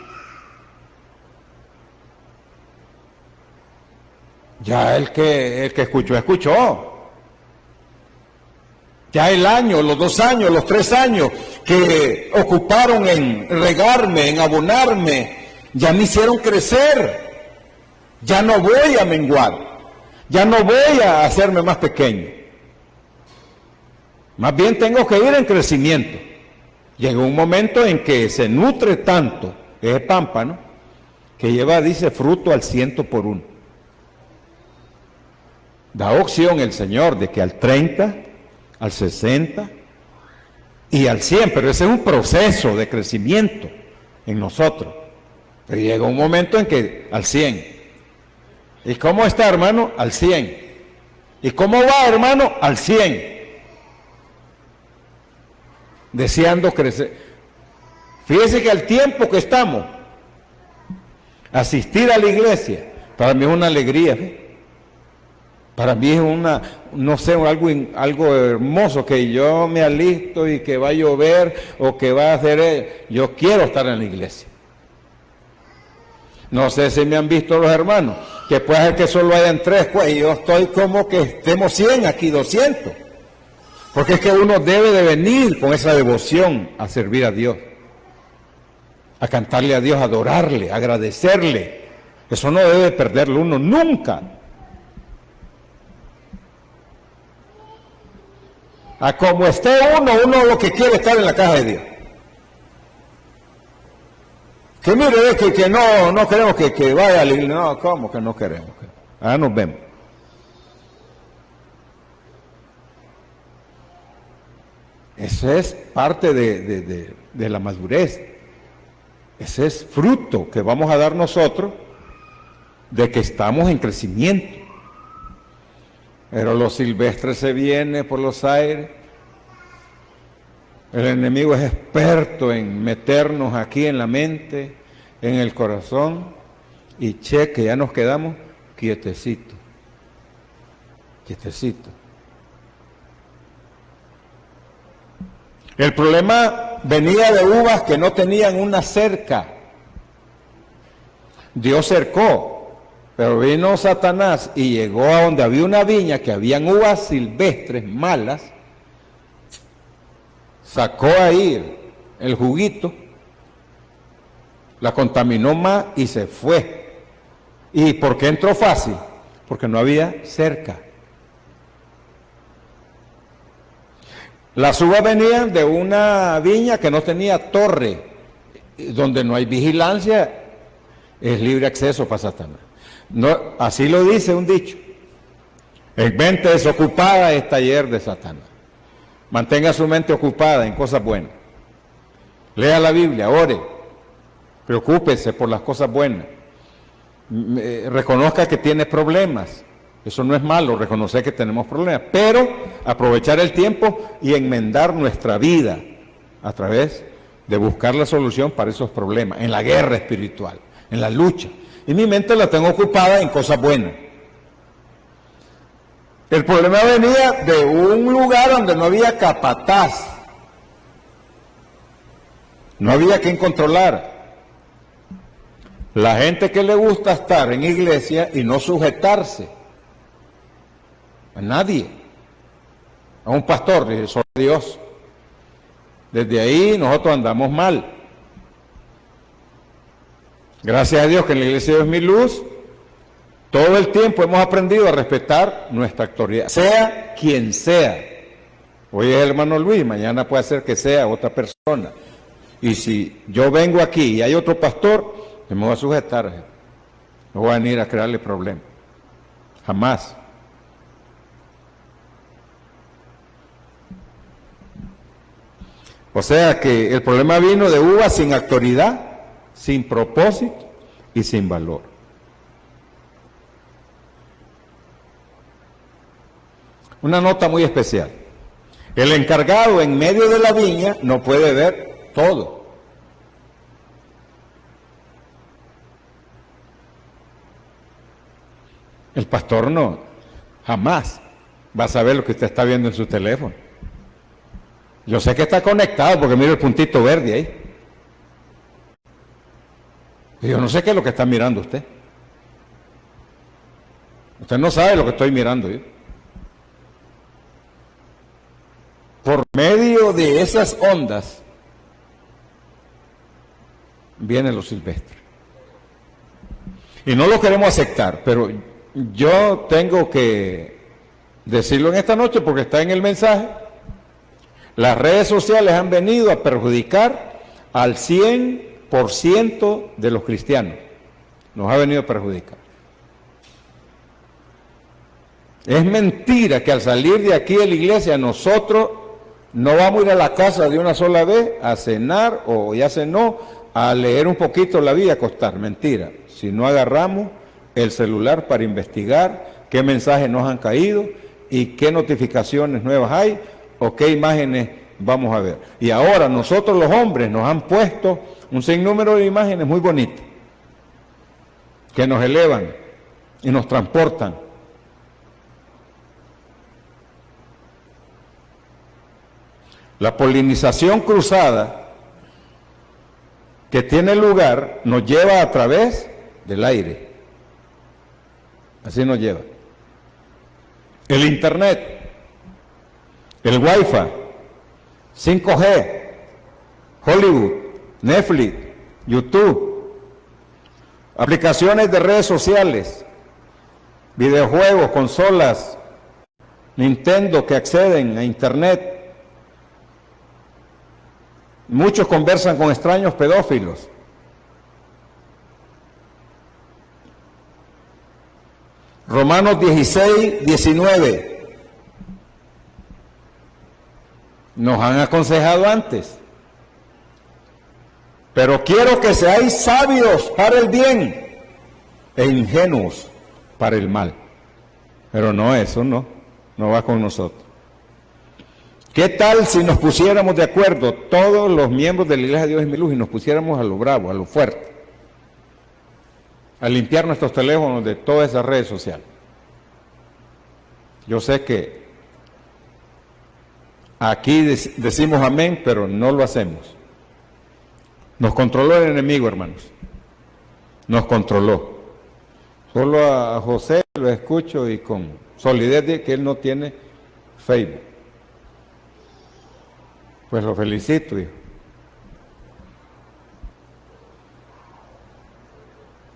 Ya el que escuchó, escuchó. Ya el año, los 2 años, los 3 años que ocuparon en regarme, en abonarme, ya me hicieron crecer. Ya no voy a menguar. Ya no voy a hacerme más pequeño. Más bien tengo que ir en crecimiento. Llega un momento en que se nutre tanto ese pámpano que lleva, dice, fruto al 100%. Da opción el Señor de que al 30, al 60 y al 100, pero ese es un proceso de crecimiento en nosotros. Pero llega un momento en que al 100. ¿Y cómo está, hermano? Al 100. ¿Y cómo va, hermano? Al 100. Deseando crecer. Fíjese que al tiempo que estamos, asistir a la iglesia, para mí es una alegría. Para mí es no sé, algo hermoso, que yo me alisto y que va a llover o que va a hacer. Yo quiero estar en la iglesia. No sé si me han visto los hermanos, que puede ser que solo hayan 3, pues, y yo estoy como que estemos 100 aquí, 200. Porque es que uno debe de venir con esa devoción a servir a Dios, a cantarle a Dios, a adorarle, a agradecerle. Eso no debe perderlo uno nunca. A como esté uno lo que quiere estar en la casa de Dios. Que mire, que no queremos que vaya a la iglesia. No, ¿cómo que no queremos? Nos vemos. Eso es parte de la madurez. Ese es fruto que vamos a dar nosotros de que estamos en crecimiento. Pero lo silvestre se viene por los aires. El enemigo es experto en meternos aquí en la mente, en el corazón, y que ya nos quedamos quietecitos. Quietecitos. El problema venía de uvas que no tenían una cerca. Dios cercó. Pero vino Satanás y llegó a donde había una viña, que habían uvas silvestres malas, sacó ahí el juguito, la contaminó más y se fue. ¿Y por qué entró fácil? Porque no había cerca. Las uvas venían de una viña que no tenía torre, donde no hay vigilancia, es libre acceso para Satanás. No, así lo dice un dicho. En mente desocupada es taller de Satanás. Mantenga su mente ocupada en cosas buenas. Lea la Biblia, ore. Preocúpese por las cosas buenas. Reconozca que tiene problemas. Eso no es malo, reconocer que tenemos problemas. Pero aprovechar el tiempo y enmendar nuestra vida a través de buscar la solución para esos problemas, en la guerra espiritual, en la lucha. Y mi mente la tengo ocupada en cosas buenas. El problema venía de un lugar donde no había capataz. No había quien controlar. La gente que le gusta estar en iglesia y no sujetarse a nadie, a un pastor, dice, solo a Dios. Desde ahí nosotros andamos mal. Gracias a Dios que en la iglesia de Dios Mi Luz, todo el tiempo hemos aprendido a respetar nuestra autoridad, sea quien sea. Hoy es el hermano Luis, mañana puede ser que sea otra persona. Y si yo vengo aquí y hay otro pastor, me voy a sujetar. No voy a venir a crearle problemas. Jamás. O sea que el problema vino de uvas sin autoridad, sin propósito y sin valor. Una nota muy especial. El encargado en medio de la viña no puede ver todo. El pastor no, jamás va a saber lo que usted está viendo en su teléfono. Yo sé que está conectado porque miro el puntito verde ahí. Y yo no sé qué es lo que está mirando usted. Usted no sabe lo que estoy mirando yo. Por medio de esas ondas viene lo silvestre. Y no lo queremos aceptar, pero yo tengo que decirlo en esta noche porque está en el mensaje. Las redes sociales han venido a perjudicar al 100% de los cristianos. Nos ha venido a perjudicar. Es mentira que al salir de aquí de la iglesia nosotros no vamos a ir a la casa de una sola vez a cenar o ya cenó, a leer un poquito la Biblia y acostar. Mentira. Si no agarramos el celular para investigar qué mensajes nos han caído y qué notificaciones nuevas hay o qué imágenes vamos a ver. Y ahora nosotros los hombres nos han puesto un sinnúmero de imágenes muy bonitas que nos elevan y nos transportan. La polinización cruzada que tiene lugar nos lleva a través del aire. Así nos lleva. El internet, el wifi, 5G, Hollywood, Netflix, YouTube, aplicaciones de redes sociales, videojuegos, consolas, Nintendo que acceden a internet. Muchos conversan con extraños pedófilos. Romanos 16, 19. Nos han aconsejado antes. Pero quiero que seáis sabios para el bien e ingenuos para el mal. Pero no, eso no va con nosotros. ¿Qué tal si nos pusiéramos de acuerdo todos los miembros de la Iglesia de Dios es mi luz y nos pusiéramos a lo bravo, a lo fuerte, a limpiar nuestros teléfonos de todas esas redes sociales? Yo sé que aquí decimos amén, pero no lo hacemos. Nos controló el enemigo, hermanos. Nos controló. Solo a José lo escucho y con solidez de que él no tiene Facebook. Pues lo felicito, hijo.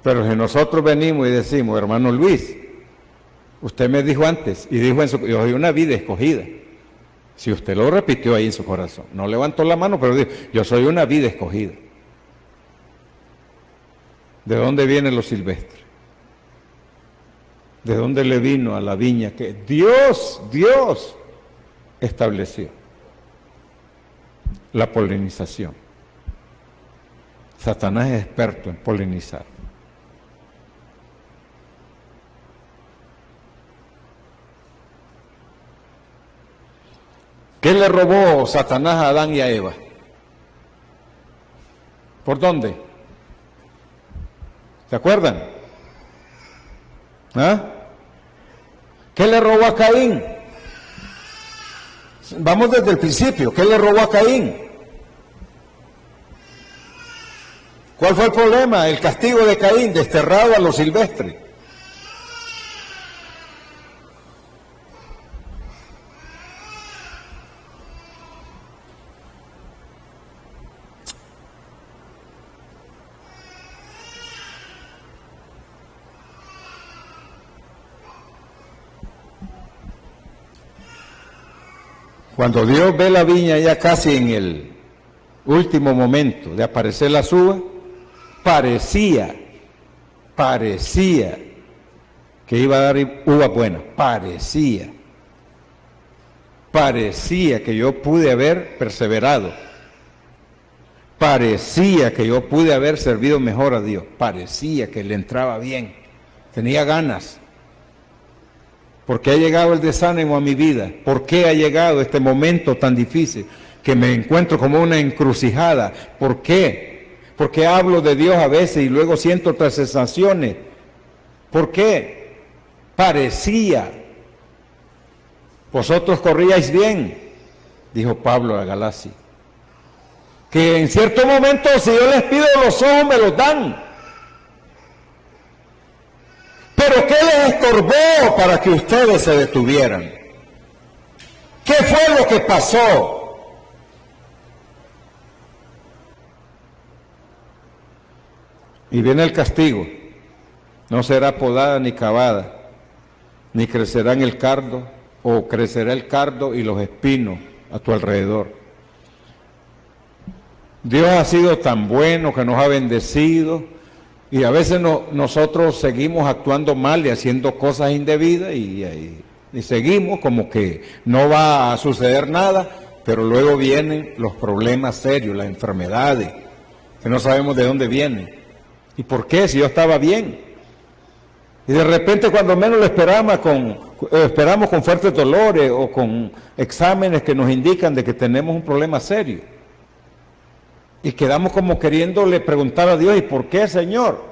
Pero si nosotros venimos y decimos, hermano Luis, usted me dijo antes, y dijo yo soy una vida escogida. Si usted lo repitió ahí en su corazón, no levantó la mano, pero dijo, yo soy una vida escogida. ¿De dónde viene lo silvestre? ¿De dónde le vino a la viña que Dios estableció? La polinización. Satanás es experto en polinizar. ¿Qué le robó Satanás a Adán y a Eva? ¿Por dónde? ¿Se acuerdan? ¿Ah? ¿Qué le robó a Caín? Vamos desde el principio. ¿Qué le robó a Caín? ¿Cuál fue el problema? El castigo de Caín, desterrado a lo silvestre. Cuando Dios ve la viña ya casi en el último momento de aparecer las uvas, parecía que iba a dar uvas buenas, parecía que yo pude haber perseverado, parecía que yo pude haber servido mejor a Dios, parecía que le entraba bien, tenía ganas. ¿Por qué ha llegado el desánimo a mi vida? ¿Por qué ha llegado este momento tan difícil que me encuentro como una encrucijada? ¿Por qué? ¿Por qué hablo de Dios a veces y luego siento otras sensaciones? ¿Por qué? Parecía. Vosotros corríais bien, dijo Pablo a Galacia. Que en cierto momento, si yo les pido los ojos, me los dan. Pero ¿qué les estorbó para que ustedes se detuvieran? ¿Qué fue lo que pasó? Y viene el castigo. No será podada ni cavada, ni crecerá en el cardo, o crecerá el cardo y los espinos a tu alrededor. Dios ha sido tan bueno que nos ha bendecido y a veces nosotros seguimos actuando mal y haciendo cosas indebidas y seguimos como que no va a suceder nada, pero luego vienen los problemas serios, las enfermedades, que no sabemos de dónde vienen. ¿Y por qué? Si yo estaba bien. Y de repente cuando menos lo esperamos con fuertes dolores o con exámenes que nos indican de que tenemos un problema serio. Y quedamos como queriéndole preguntar a Dios, ¿y por qué, Señor?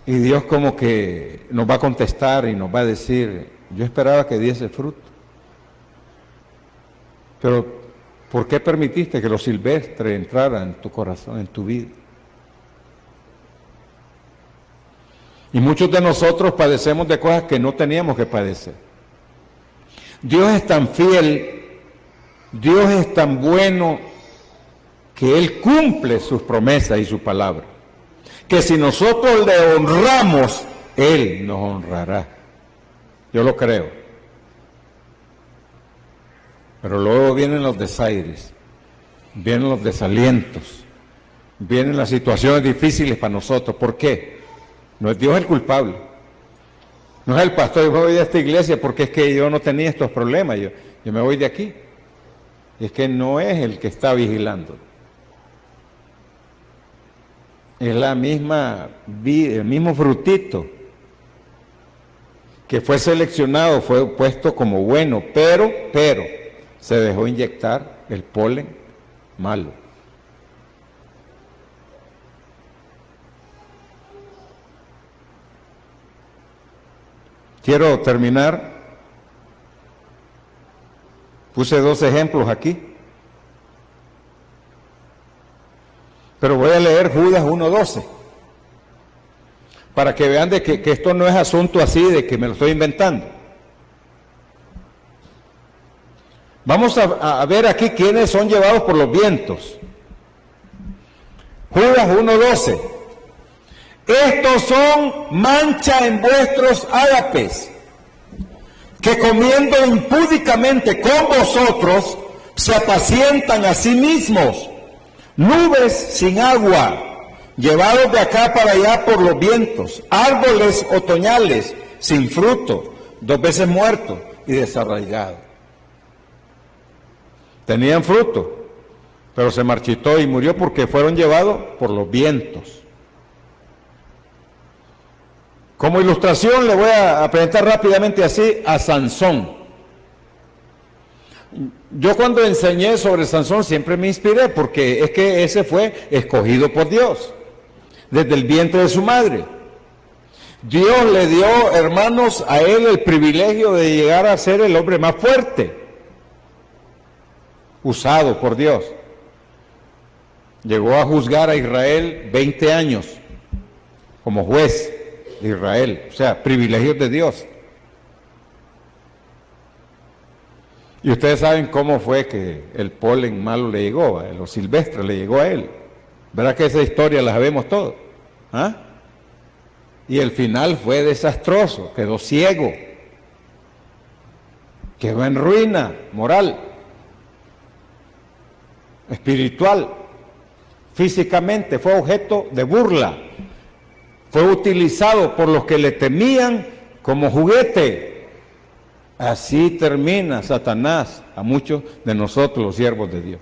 Y Dios como que nos va a contestar y nos va a decir, yo esperaba que diese fruto. Pero, ¿por qué permitiste que lo silvestre entrara en tu corazón, en tu vida? Y muchos de nosotros padecemos de cosas que no teníamos que padecer. Dios es tan fiel, Dios es tan bueno, que Él cumple sus promesas y su palabra. Que si nosotros le honramos, Él nos honrará. Yo lo creo. Pero luego vienen los desaires, vienen los desalientos, vienen las situaciones difíciles para nosotros. ¿Por qué? No es Dios el culpable. No es el pastor, yo me voy de esta iglesia porque es que yo no tenía estos problemas, yo me voy de aquí. Y es que no es el que está vigilando. Es la misma vida, el mismo frutito que fue seleccionado, fue puesto como bueno, pero se dejó inyectar el polen malo. Quiero terminar. Puse 2 ejemplos aquí. Pero voy a leer Judas 1:12, para que vean de que esto no es asunto así de que me lo estoy inventando. Vamos a ver aquí quiénes son llevados por los vientos. Judas 1:12. Estos son mancha en vuestros ágapes, que comiendo impúdicamente con vosotros se apacientan a sí mismos. Nubes sin agua, llevados de acá para allá por los vientos, árboles otoñales sin fruto, 2 veces muertos y desarraigados. Tenían fruto, pero se marchitó y murió porque fueron llevados por los vientos. Como ilustración le voy a presentar rápidamente así a Sansón. Yo cuando enseñé sobre Sansón siempre me inspiré porque es que ese fue escogido por Dios desde el vientre de su madre. Dios le dio, hermanos, a él el privilegio de llegar a ser el hombre más fuerte, usado por Dios. Llegó a juzgar a Israel 20 años como juez de Israel, o sea, privilegios de Dios. Y ustedes saben cómo fue que el polen malo le llegó, lo silvestre le llegó a él. ¿Verdad que esa historia la sabemos todos? ¿Ah? Y el final fue desastroso, quedó ciego, quedó en ruina moral, espiritual, físicamente, fue objeto de burla, fue utilizado por los que le temían como juguete. Así termina Satanás a muchos de nosotros, los siervos de Dios.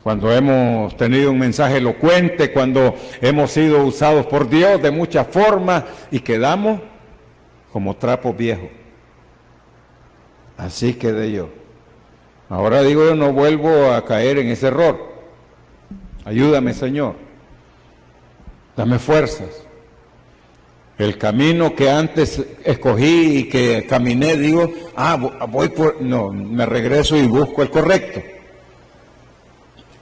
cuando hemos tenido un mensaje elocuente, cuando hemos sido usados por Dios de muchas formas y quedamos como trapos viejos. Así quedé yo. Ahora digo, yo no vuelvo a caer en ese error. Ayúdame, Señor. Dame fuerzas. El camino que antes escogí y que caminé, digo, voy por... No, me regreso y busco el correcto.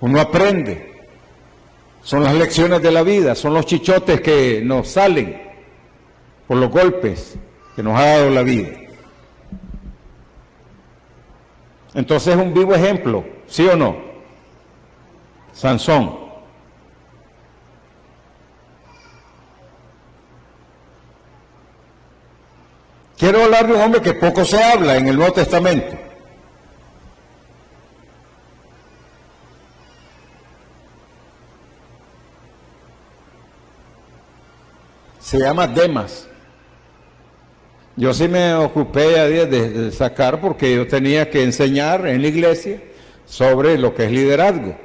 Uno aprende. Son las lecciones de la vida, son los chichotes que nos salen por los golpes que nos ha dado la vida. Entonces es un vivo ejemplo, ¿sí o no? Sansón. Quiero hablar de un hombre que poco se habla en el Nuevo Testamento. Se llama Demas. Yo sí me ocupé a día de sacar porque yo tenía que enseñar en la iglesia sobre lo que es liderazgo.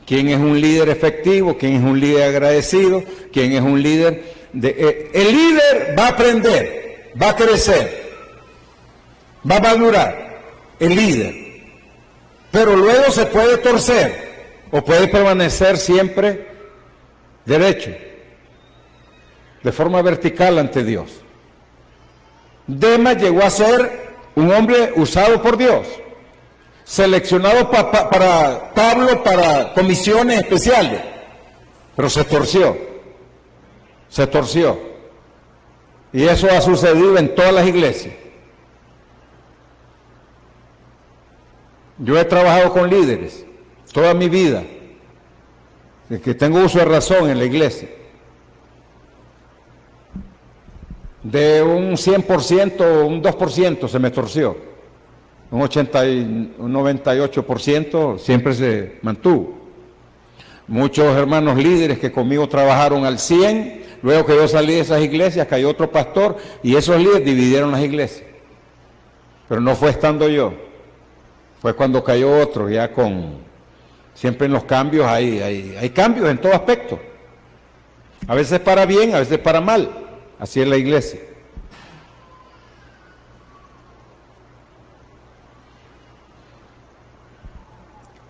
¿Quién es un líder efectivo? ¿Quién es un líder agradecido? ¿Quién es un líder el líder va a aprender, va a crecer, va a madurar, el líder. Pero luego se puede torcer o puede permanecer siempre derecho, de forma vertical ante Dios. Demas llegó a ser un hombre usado por Dios, seleccionado para Pablo para comisiones especiales, pero se torció. Y eso ha sucedido en todas las iglesias. Yo he trabajado con líderes toda mi vida, de que tengo uso de razón en la iglesia. De un 100%, un 2% se me torció. Un 98% siempre se mantuvo. Muchos hermanos líderes que conmigo trabajaron al 100%, luego que yo salí de esas iglesias, cayó otro pastor y esos líderes dividieron las iglesias. Pero no fue estando yo, fue cuando cayó otro, ya con... Siempre en los cambios hay cambios en todo aspecto. A veces para bien, a veces para mal. Así es la iglesia.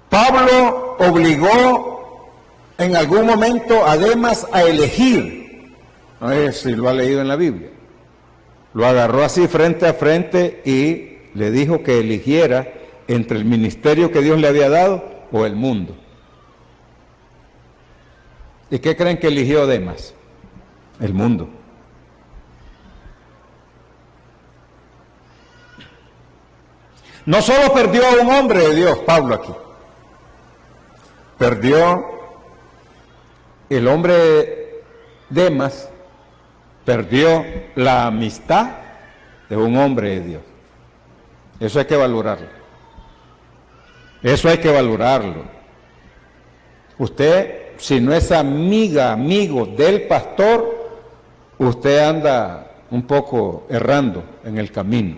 Pablo obligó en algún momento a Demas a elegir. No sé si lo ha leído en la Biblia. Lo agarró así frente a frente y le dijo que eligiera entre el ministerio que Dios le había dado o el mundo. ¿Y qué creen que eligió Demas? El mundo. No solo perdió a un hombre de Dios, Pablo aquí. Perdió el hombre Demas, perdió la amistad de un hombre de Dios. Eso hay que valorarlo. Eso hay que valorarlo. Usted, si no es amigo del pastor, usted anda un poco errando en el camino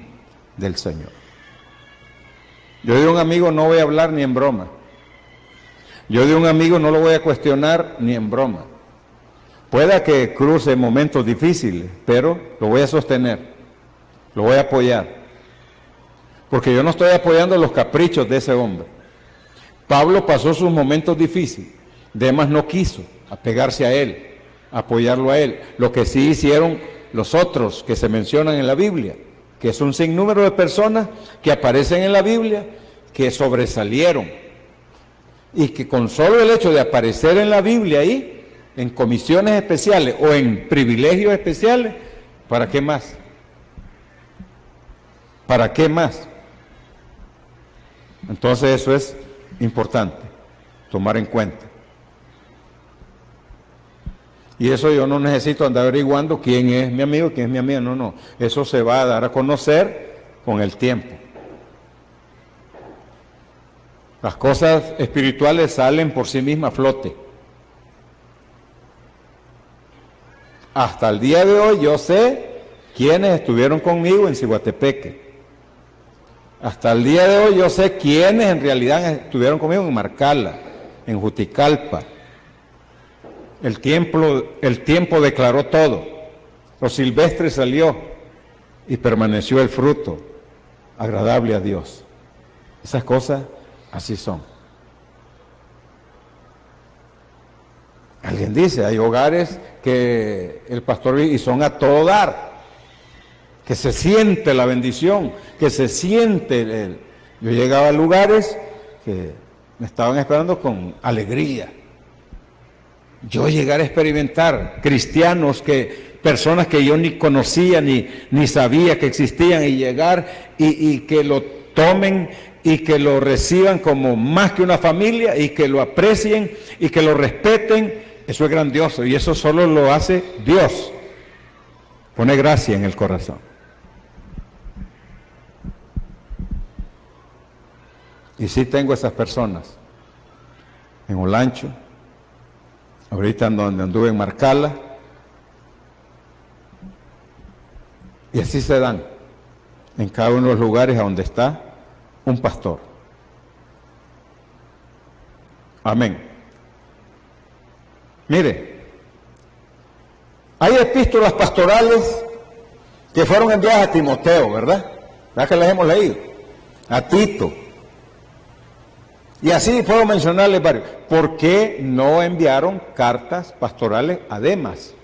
del Señor. Yo de un amigo no voy a hablar ni en broma. Yo de un amigo no lo voy a cuestionar ni en broma. Pueda que cruce momentos difíciles, pero lo voy a sostener, lo voy a apoyar. Porque yo no estoy apoyando los caprichos de ese hombre. Pablo pasó sus momentos difíciles. Demas no quiso apegarse a él, apoyarlo a él. Lo que sí hicieron los otros que se mencionan en la Biblia, que es un sinnúmero de personas que aparecen en la Biblia, que sobresalieron. Y que con solo el hecho de aparecer en la Biblia ahí, en comisiones especiales o en privilegios especiales, ¿para qué más? ¿Para qué más? Entonces eso es importante, tomar en cuenta. Y eso yo no necesito andar averiguando quién es mi amigo, quién es mi amiga, no. Eso se va a dar a conocer con el tiempo. Las cosas espirituales salen por sí mismas a flote. Hasta el día de hoy yo sé quiénes estuvieron conmigo en Ciguatepeque. Hasta el día de hoy yo sé quiénes en realidad estuvieron conmigo en Marcala, en Juticalpa. El tiempo declaró todo. Lo silvestre salió y permaneció el fruto agradable a Dios. Esas cosas así son. Alguien dice, hay hogares que el pastor y son a todo dar, que se siente la bendición, que se siente Yo llegaba a lugares que me estaban esperando con alegría. Yo llegar a experimentar cristianos, personas que yo ni conocía ni sabía que existían, y llegar y que lo tomen y que lo reciban como más que una familia y que lo aprecien y que lo respeten. Eso es grandioso y eso solo lo hace Dios. Pone gracia en el corazón. Y sí tengo esas personas en Olancho, ahorita donde anduve en Marcala, y así se dan en cada uno de los lugares a donde está un pastor. Amén. Mire, hay epístolas pastorales que fueron enviadas a Timoteo, ¿verdad? ¿Verdad que las hemos leído? A Tito. Y así puedo mencionarles varios. ¿Por qué no enviaron cartas pastorales a Demas?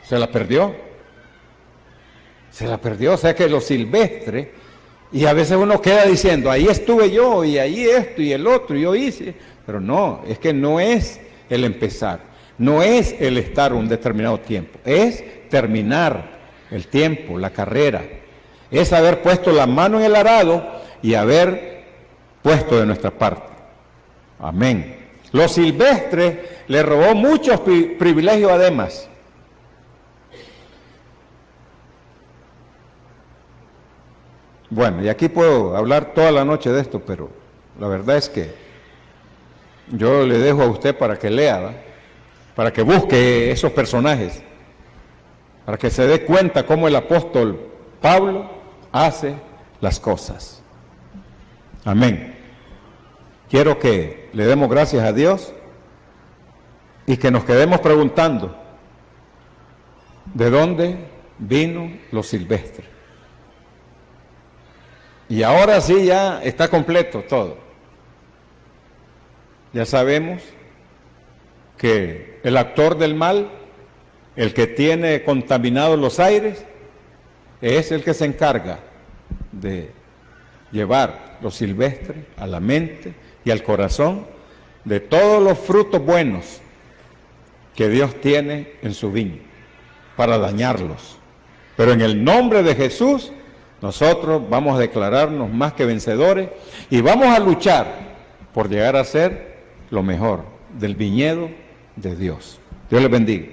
¿Se la perdió? Se la perdió, o sea que lo silvestre, y a veces uno queda diciendo, ahí estuve yo, y ahí esto, y el otro, y yo hice. Pero no, es que no es el empezar, no es el estar un determinado tiempo, es terminar el tiempo, la carrera, es haber puesto la mano en el arado y haber puesto de nuestra parte. Amén. Lo silvestre le robó muchos privilegios a Demas. Bueno, y aquí puedo hablar toda la noche de esto, pero la verdad es que yo le dejo a usted para que lea, ¿verdad? Para que busque esos personajes, para que se dé cuenta cómo el apóstol Pablo hace las cosas. Amén. Quiero que le demos gracias a Dios y que nos quedemos preguntando, ¿de dónde vino lo silvestre? Y ahora sí ya está completo todo. Ya sabemos que el actor del mal, el que tiene contaminados los aires, es el que se encarga de llevar lo silvestre a la mente y al corazón de todos los frutos buenos que Dios tiene en su viña para dañarlos. Pero en el nombre de Jesús, nosotros vamos a declararnos más que vencedores y vamos a luchar por llegar a ser lo mejor del viñedo de Dios. Dios les bendiga.